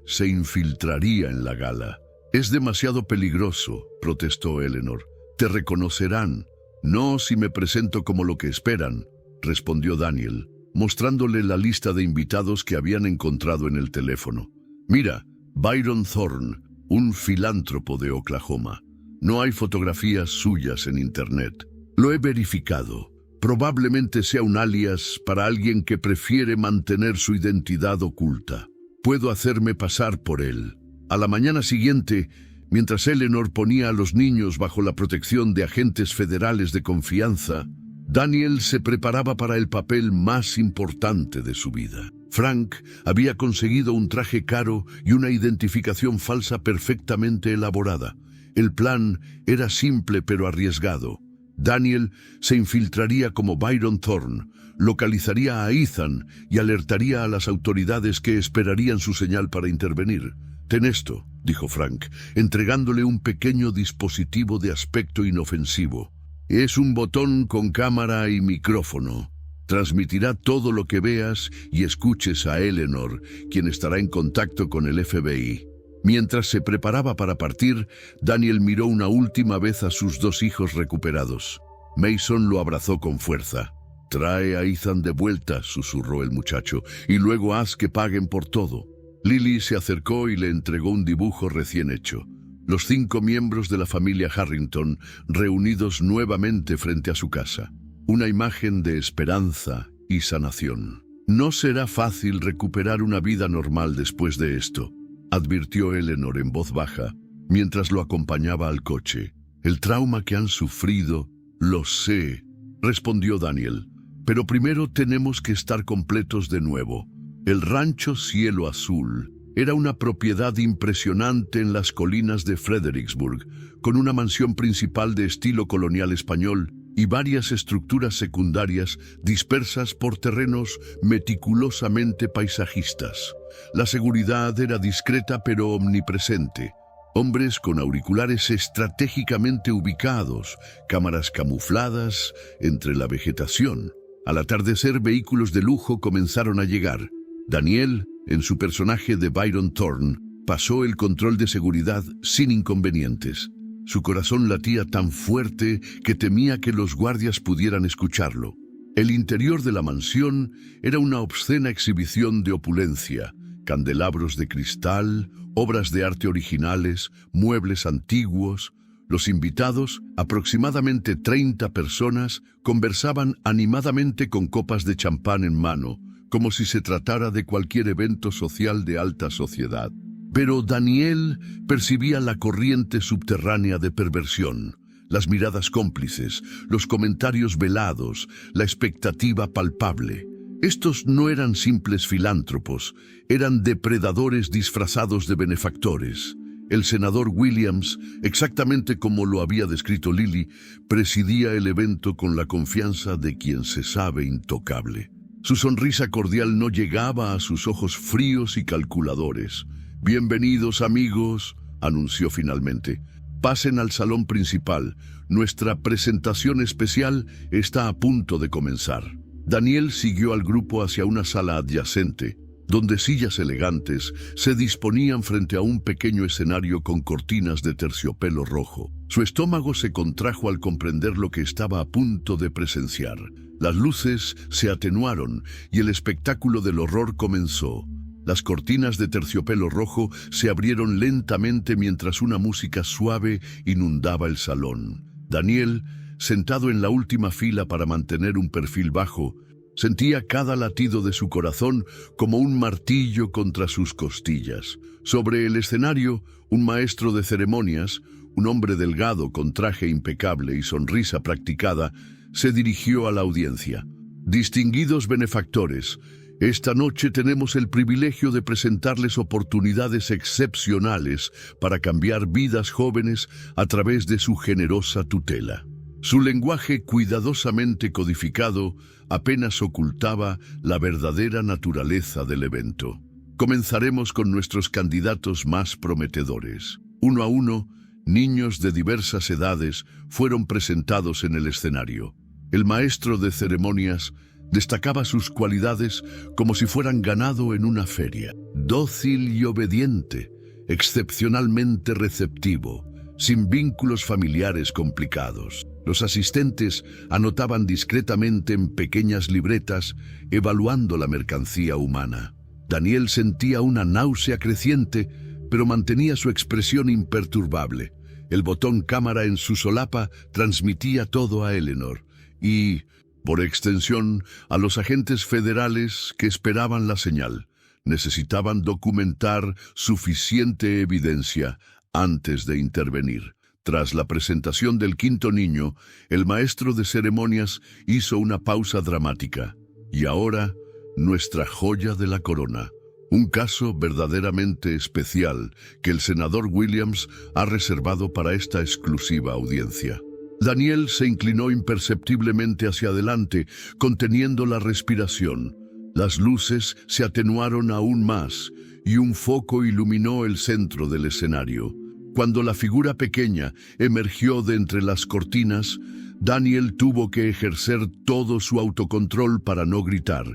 se infiltraría en la gala. «Es demasiado peligroso», protestó Eleanor. «Te reconocerán». «No si me presento como lo que esperan», respondió Daniel, mostrándole la lista de invitados que habían encontrado en el teléfono. «Mira, Byron Thorne, un filántropo de Oklahoma. No hay fotografías suyas en internet. Lo he verificado. Probablemente sea un alias para alguien que prefiere mantener su identidad oculta. Puedo hacerme pasar por él». A la mañana siguiente, mientras Eleanor ponía a los niños bajo la protección de agentes federales de confianza, Daniel se preparaba para el papel más importante de su vida. Frank había conseguido un traje caro y una identificación falsa perfectamente elaborada. El plan era simple pero arriesgado. Daniel se infiltraría como Byron Thorne, localizaría a Ethan y alertaría a las autoridades que esperarían su señal para intervenir. «Ten esto», dijo Frank, entregándole un pequeño dispositivo de aspecto inofensivo. «Es un botón con cámara y micrófono. Transmitirá todo lo que veas y escuches a Eleanor, quien estará en contacto con el FBI». Mientras se preparaba para partir, Daniel miró una última vez a sus dos hijos recuperados. Mason lo abrazó con fuerza. «Trae a Ethan de vuelta», susurró el muchacho, «y luego haz que paguen por todo». Lily se acercó y le entregó un dibujo recién hecho. Los 5 miembros de la familia Harrington reunidos nuevamente frente a su casa. Una imagen de esperanza y sanación. «No será fácil recuperar una vida normal después de esto», advirtió Eleanor en voz baja, mientras lo acompañaba al coche. «El trauma que han sufrido, lo sé», respondió Daniel. «Pero primero tenemos que estar completos de nuevo». El rancho Cielo Azul era una propiedad impresionante en las colinas de Fredericksburg, con una mansión principal de estilo colonial español y varias estructuras secundarias dispersas por terrenos meticulosamente paisajistas. La seguridad era discreta pero omnipresente. Hombres con auriculares estratégicamente ubicados, cámaras camufladas entre la vegetación. Al atardecer, vehículos de lujo comenzaron a llegar. Daniel, en su personaje de Byron Thorne, pasó el control de seguridad sin inconvenientes. Su corazón latía tan fuerte que temía que los guardias pudieran escucharlo. El interior de la mansión era una obscena exhibición de opulencia, candelabros de cristal, obras de arte originales, muebles antiguos. Los invitados, aproximadamente 30 personas, conversaban animadamente con copas de champán en mano, como si se tratara de cualquier evento social de alta sociedad. Pero Daniel percibía la corriente subterránea de perversión, las miradas cómplices, los comentarios velados, la expectativa palpable. Estos no eran simples filántropos, eran depredadores disfrazados de benefactores. El senador Williams, exactamente como lo había descrito Lily, presidía el evento con la confianza de quien se sabe intocable. Su sonrisa cordial no llegaba a sus ojos fríos y calculadores. «Bienvenidos, amigos», anunció finalmente. «Pasen al salón principal. Nuestra presentación especial está a punto de comenzar». Daniel siguió al grupo hacia una sala adyacente, donde sillas elegantes se disponían frente a un pequeño escenario con cortinas de terciopelo rojo. Su estómago se contrajo al comprender lo que estaba a punto de presenciar. Las luces se atenuaron y el espectáculo del horror comenzó. Las cortinas de terciopelo rojo se abrieron lentamente mientras una música suave inundaba el salón. Daniel, sentado en la última fila para mantener un perfil bajo, sentía cada latido de su corazón como un martillo contra sus costillas. Sobre el escenario, un maestro de ceremonias, un hombre delgado con traje impecable y sonrisa practicada, se dirigió a la audiencia. Distinguidos benefactores, esta noche tenemos el privilegio de presentarles oportunidades excepcionales para cambiar vidas jóvenes a través de su generosa tutela. Su lenguaje cuidadosamente codificado apenas ocultaba la verdadera naturaleza del evento. Comenzaremos con nuestros candidatos más prometedores. Uno a uno, niños de diversas edades fueron presentados en el escenario. El maestro de ceremonias destacaba sus cualidades como si fueran ganado en una feria. Dócil y obediente, excepcionalmente receptivo, sin vínculos familiares complicados. Los asistentes anotaban discretamente en pequeñas libretas, evaluando la mercancía humana. Daniel sentía una náusea creciente, pero mantenía su expresión imperturbable. El botón cámara en su solapa transmitía todo a Eleanor y, por extensión, a los agentes federales que esperaban la señal. Necesitaban documentar suficiente evidencia antes de intervenir. Tras la presentación del quinto niño, el maestro de ceremonias hizo una pausa dramática. Y ahora, nuestra joya de la corona. Un caso verdaderamente especial que el senador Williams ha reservado para esta exclusiva audiencia. Daniel se inclinó imperceptiblemente hacia adelante, conteniendo la respiración. Las luces se atenuaron aún más y un foco iluminó el centro del escenario. Cuando la figura pequeña emergió de entre las cortinas, Daniel tuvo que ejercer todo su autocontrol para no gritar.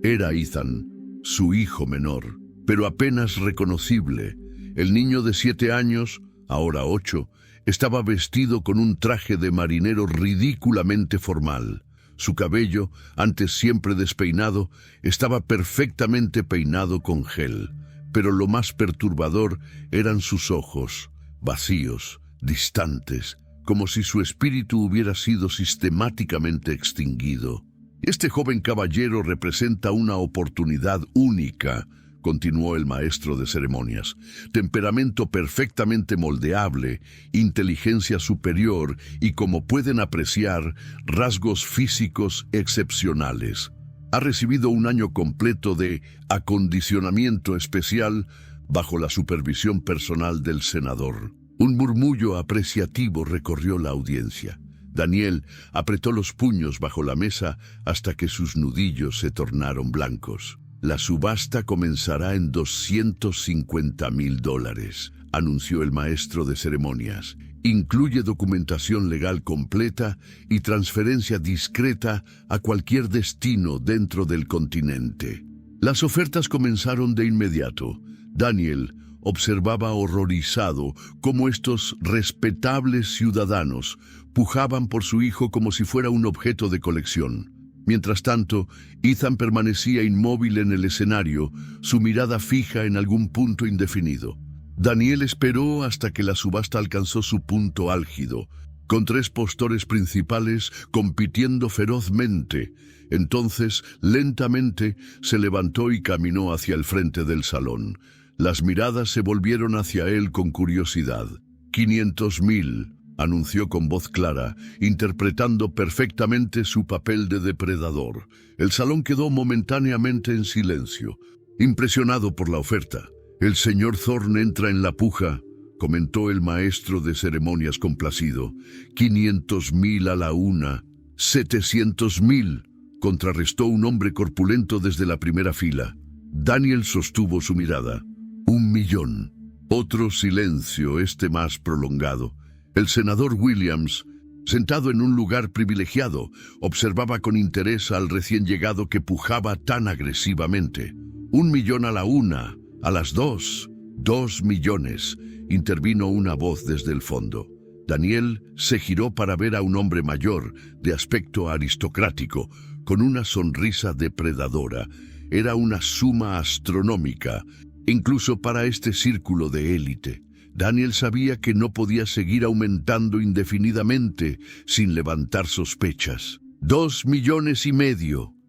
Era Ethan, su hijo menor, pero apenas reconocible. El niño de 7 años, ahora 8, estaba vestido con un traje de marinero ridículamente formal. Su cabello, antes siempre despeinado, estaba perfectamente peinado con gel, pero lo más perturbador eran sus ojos, vacíos, distantes, como si su espíritu hubiera sido sistemáticamente extinguido. Este joven caballero representa una oportunidad única, continuó el maestro de ceremonias. Temperamento perfectamente moldeable, inteligencia superior y, como pueden apreciar, rasgos físicos excepcionales. Ha recibido un año completo de acondicionamiento especial bajo la supervisión personal del senador. Un murmullo apreciativo recorrió la audiencia. Daniel apretó los puños bajo la mesa hasta que sus nudillos se tornaron blancos. La subasta comenzará en $250,000, anunció el maestro de ceremonias. Incluye documentación legal completa y transferencia discreta a cualquier destino dentro del continente. Las ofertas comenzaron de inmediato. Daniel observaba horrorizado cómo estos respetables ciudadanos pujaban por su hijo como si fuera un objeto de colección. Mientras tanto, Ethan permanecía inmóvil en el escenario, su mirada fija en algún punto indefinido. Daniel esperó hasta que la subasta alcanzó su punto álgido, con 3 postores principales compitiendo ferozmente. Entonces, lentamente, se levantó y caminó hacia el frente del salón. Las miradas se volvieron hacia él con curiosidad. 500,000, anunció con voz clara, interpretando perfectamente su papel de depredador. El salón quedó momentáneamente en silencio, impresionado por la oferta. El señor Thorne entra en la puja, comentó el maestro de ceremonias complacido. 500,000 a la una. 700,000, contrarrestó un hombre corpulento desde la primera fila. Daniel sostuvo su mirada. 1,000,000. Otro silencio, este más prolongado. El senador Williams, sentado en un lugar privilegiado, observaba con interés al recién llegado que pujaba tan agresivamente. 1,000,000 a la una, a las 2, 2,000,000, intervino una voz desde el fondo. Daniel se giró para ver a un hombre mayor, de aspecto aristocrático, con una sonrisa depredadora. era una suma astronómica, incluso para este círculo de élite. Daniel sabía que no podía seguir aumentando indefinidamente sin levantar sospechas. 2,5 millones,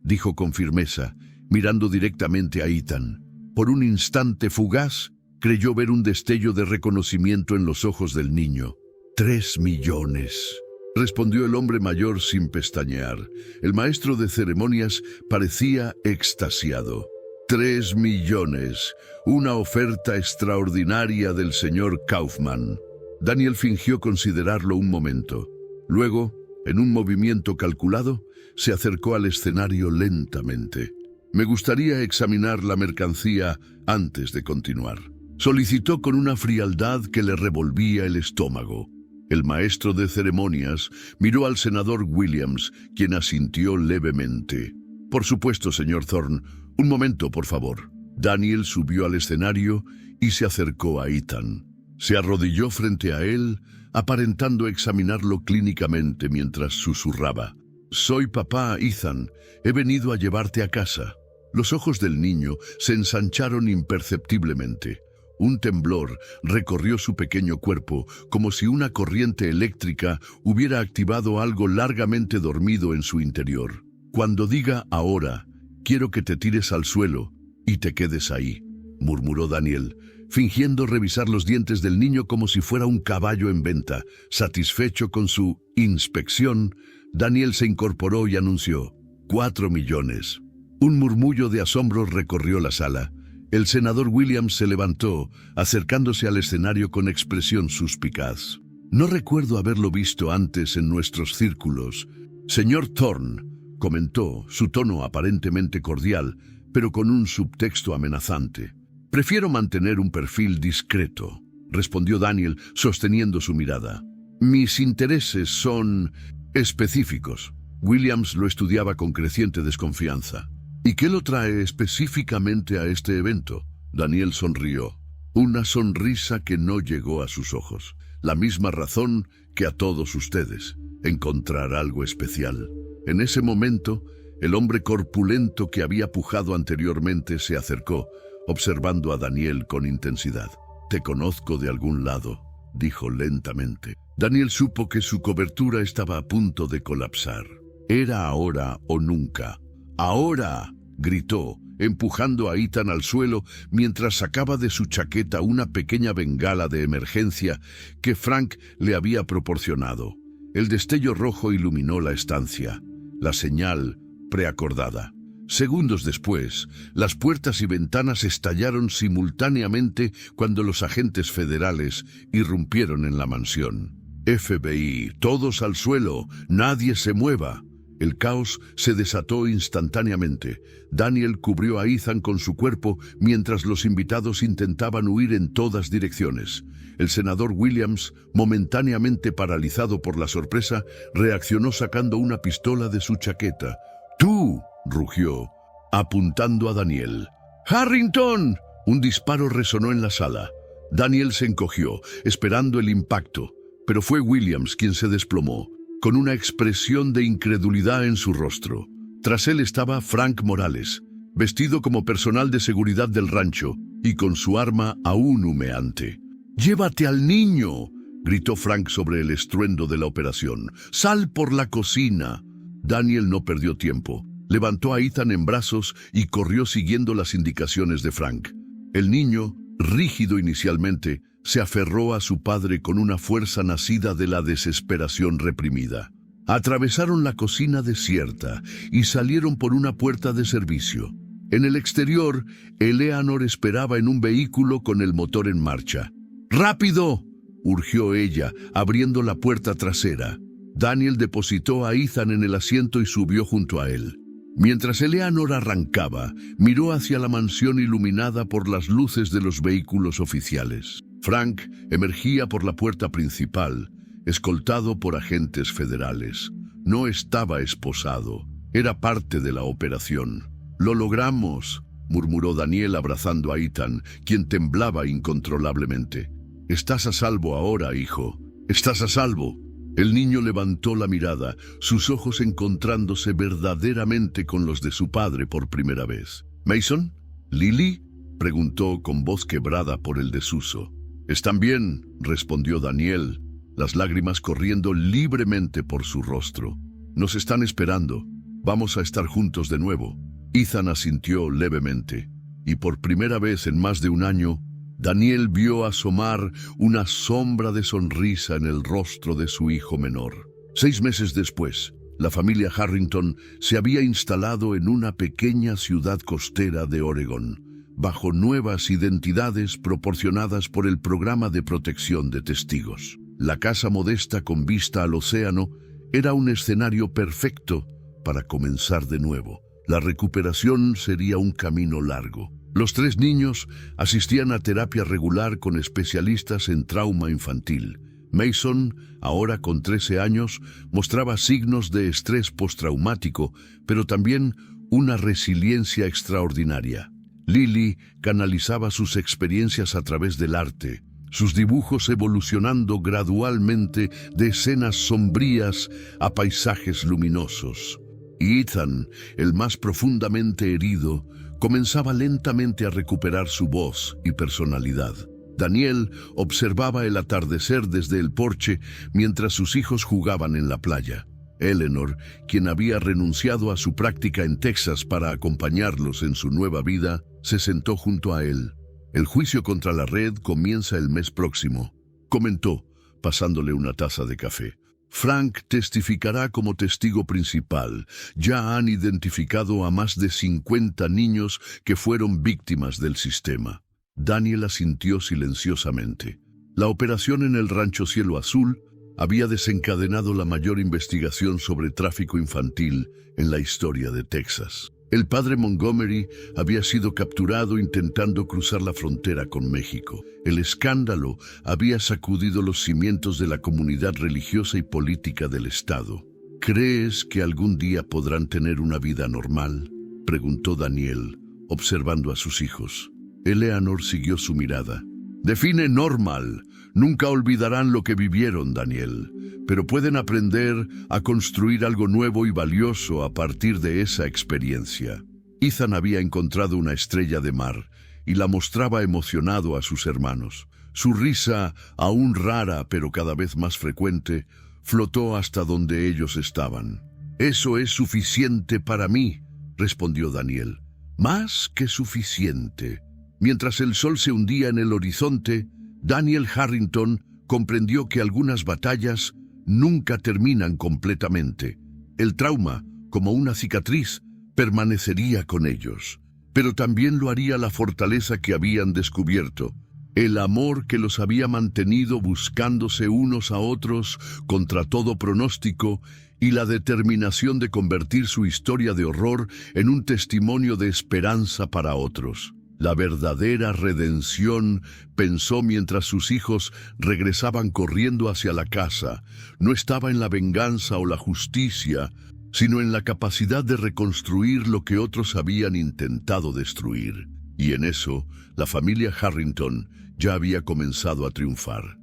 dijo con firmeza, mirando directamente a Ethan. Por un instante fugaz, creyó ver un destello de reconocimiento en los ojos del niño. 3 millones, respondió el hombre mayor sin pestañear. El maestro de ceremonias parecía extasiado. 3 millones, una oferta extraordinaria del señor Kaufman. Daniel fingió considerarlo un momento. Luego, en un movimiento calculado, se acercó al escenario lentamente. Me gustaría examinar la mercancía antes de continuar, solicitó con una frialdad que le revolvía el estómago. El maestro de ceremonias miró al senador Williams, quien asintió levemente. Por supuesto, señor Thorne. Un momento, por favor. Daniel subió al escenario y se acercó a Ethan. Se arrodilló frente a él, aparentando examinarlo clínicamente mientras susurraba. Soy papá, Ethan. He venido a llevarte a casa. Los ojos del niño se ensancharon imperceptiblemente. Un temblor recorrió su pequeño cuerpo, como si una corriente eléctrica hubiera activado algo largamente dormido en su interior. Cuando diga ahora, quiero que te tires al suelo y te quedes ahí, murmuró Daniel, fingiendo revisar los dientes del niño como si fuera un caballo en venta. Satisfecho con su inspección, Daniel se incorporó y anunció: 4 millones. Un murmullo de asombro recorrió la sala. El senador Williams se levantó, acercándose al escenario con expresión suspicaz. No recuerdo haberlo visto antes en nuestros círculos. Señor Thorne, comentó, su tono aparentemente cordial, pero con un subtexto amenazante. Prefiero mantener un perfil discreto, respondió Daniel, sosteniendo su mirada. Mis intereses son específicos. Williams lo estudiaba con creciente desconfianza. ¿Y qué lo trae específicamente a este evento? Daniel sonrió. Una sonrisa que no llegó a sus ojos. La misma razón que a todos ustedes. Encontrar algo especial. En ese momento, el hombre corpulento que había pujado anteriormente se acercó, observando a Daniel con intensidad. Te conozco de algún lado, dijo lentamente. Daniel supo que su cobertura estaba a punto de colapsar. Era ahora o nunca. ¡Ahora!, gritó, empujando a Ethan al suelo mientras sacaba de su chaqueta una pequeña bengala de emergencia que Frank le había proporcionado. El destello rojo iluminó la estancia, la señal preacordada. Segundos después, las puertas y ventanas estallaron simultáneamente cuando los agentes federales irrumpieron en la mansión. FBI, todos al suelo, nadie se mueva. El caos se desató instantáneamente. Daniel cubrió a Ethan con su cuerpo mientras los invitados intentaban huir en todas direcciones. El senador Williams, momentáneamente paralizado por la sorpresa, reaccionó sacando una pistola de su chaqueta. ¡Tú!, rugió, apuntando a Daniel. ¡Harrington! Un disparo resonó en la sala. Daniel se encogió, esperando el impacto, pero fue Williams quien se desplomó, con una expresión de incredulidad en su rostro. Tras él estaba Frank Morales, vestido como personal de seguridad del rancho y con su arma aún humeante. «¡Llévate al niño!», gritó Frank sobre el estruendo de la operación. «¡Sal por la cocina!». Daniel no perdió tiempo. Levantó a Ethan en brazos y corrió siguiendo las indicaciones de Frank. El niño, rígido inicialmente, se aferró a su padre con una fuerza nacida de la desesperación reprimida. Atravesaron la cocina desierta y salieron por una puerta de servicio. En el exterior, Eleanor esperaba en un vehículo con el motor en marcha. «¡Rápido!», urgió ella, abriendo la puerta trasera. Daniel depositó a Ethan en el asiento y subió junto a él. Mientras Eleanor arrancaba, miró hacia la mansión iluminada por las luces de los vehículos oficiales. Frank emergía por la puerta principal, escoltado por agentes federales. No estaba esposado, era parte de la operación. «¡Lo logramos!», murmuró Daniel abrazando a Ethan, quien temblaba incontrolablemente. «Estás a salvo ahora, hijo. Estás a salvo». El niño levantó la mirada, sus ojos encontrándose verdaderamente con los de su padre por primera vez. ¿Mason? ¿Lily?, preguntó con voz quebrada por el desuso. «Están bien», respondió Daniel, las lágrimas corriendo libremente por su rostro. «Nos están esperando. Vamos a estar juntos de nuevo». Ethan asintió levemente, y por primera vez en más de un año, Daniel vio asomar una sombra de sonrisa en el rostro de su hijo menor. 6 meses después, la familia Harrington se había instalado en una pequeña ciudad costera de Oregón, bajo nuevas identidades proporcionadas por el Programa de Protección de Testigos. La casa modesta con vista al océano era un escenario perfecto para comenzar de nuevo. La recuperación sería un camino largo. Los 3 niños asistían a terapia regular con especialistas en trauma infantil. Mason, ahora con 13 años, mostraba signos de estrés postraumático, pero también una resiliencia extraordinaria. Lily canalizaba sus experiencias a través del arte, sus dibujos evolucionando gradualmente de escenas sombrías a paisajes luminosos. Y Ethan, el más profundamente herido, comenzaba lentamente a recuperar su voz y personalidad. Daniel observaba el atardecer desde el porche mientras sus hijos jugaban en la playa. Eleanor, quien había renunciado a su práctica en Texas para acompañarlos en su nueva vida, se sentó junto a él. «El juicio contra la red comienza el mes próximo», comentó, pasándole una taza de café. «Frank testificará como testigo principal. Ya han identificado a más de 50 niños que fueron víctimas del sistema». Daniel asintió silenciosamente. La operación en el rancho Cielo Azul había desencadenado la mayor investigación sobre tráfico infantil en la historia de Texas. El padre Montgomery había sido capturado intentando cruzar la frontera con México. El escándalo había sacudido los cimientos de la comunidad religiosa y política del estado. «¿Crees que algún día podrán tener una vida normal?», preguntó Daniel, observando a sus hijos. Eleanor siguió su mirada. «Define normal. Nunca olvidarán lo que vivieron, Daniel, pero pueden aprender a construir algo nuevo y valioso a partir de esa experiencia». Ethan había encontrado una estrella de mar y la mostraba emocionado a sus hermanos. Su risa, aún rara pero cada vez más frecuente, flotó hasta donde ellos estaban. «Eso es suficiente para mí», respondió Daniel. «Más que suficiente». Mientras el sol se hundía en el horizonte, Daniel Harrington comprendió que algunas batallas nunca terminan completamente. El trauma, como una cicatriz, permanecería con ellos. Pero también lo haría la fortaleza que habían descubierto, el amor que los había mantenido buscándose unos a otros contra todo pronóstico y la determinación de convertir su historia de horror en un testimonio de esperanza para otros. La verdadera redención, pensó mientras sus hijos regresaban corriendo hacia la casa, no estaba en la venganza o la justicia, sino en la capacidad de reconstruir lo que otros habían intentado destruir. Y en eso, la familia Harrington ya había comenzado a triunfar.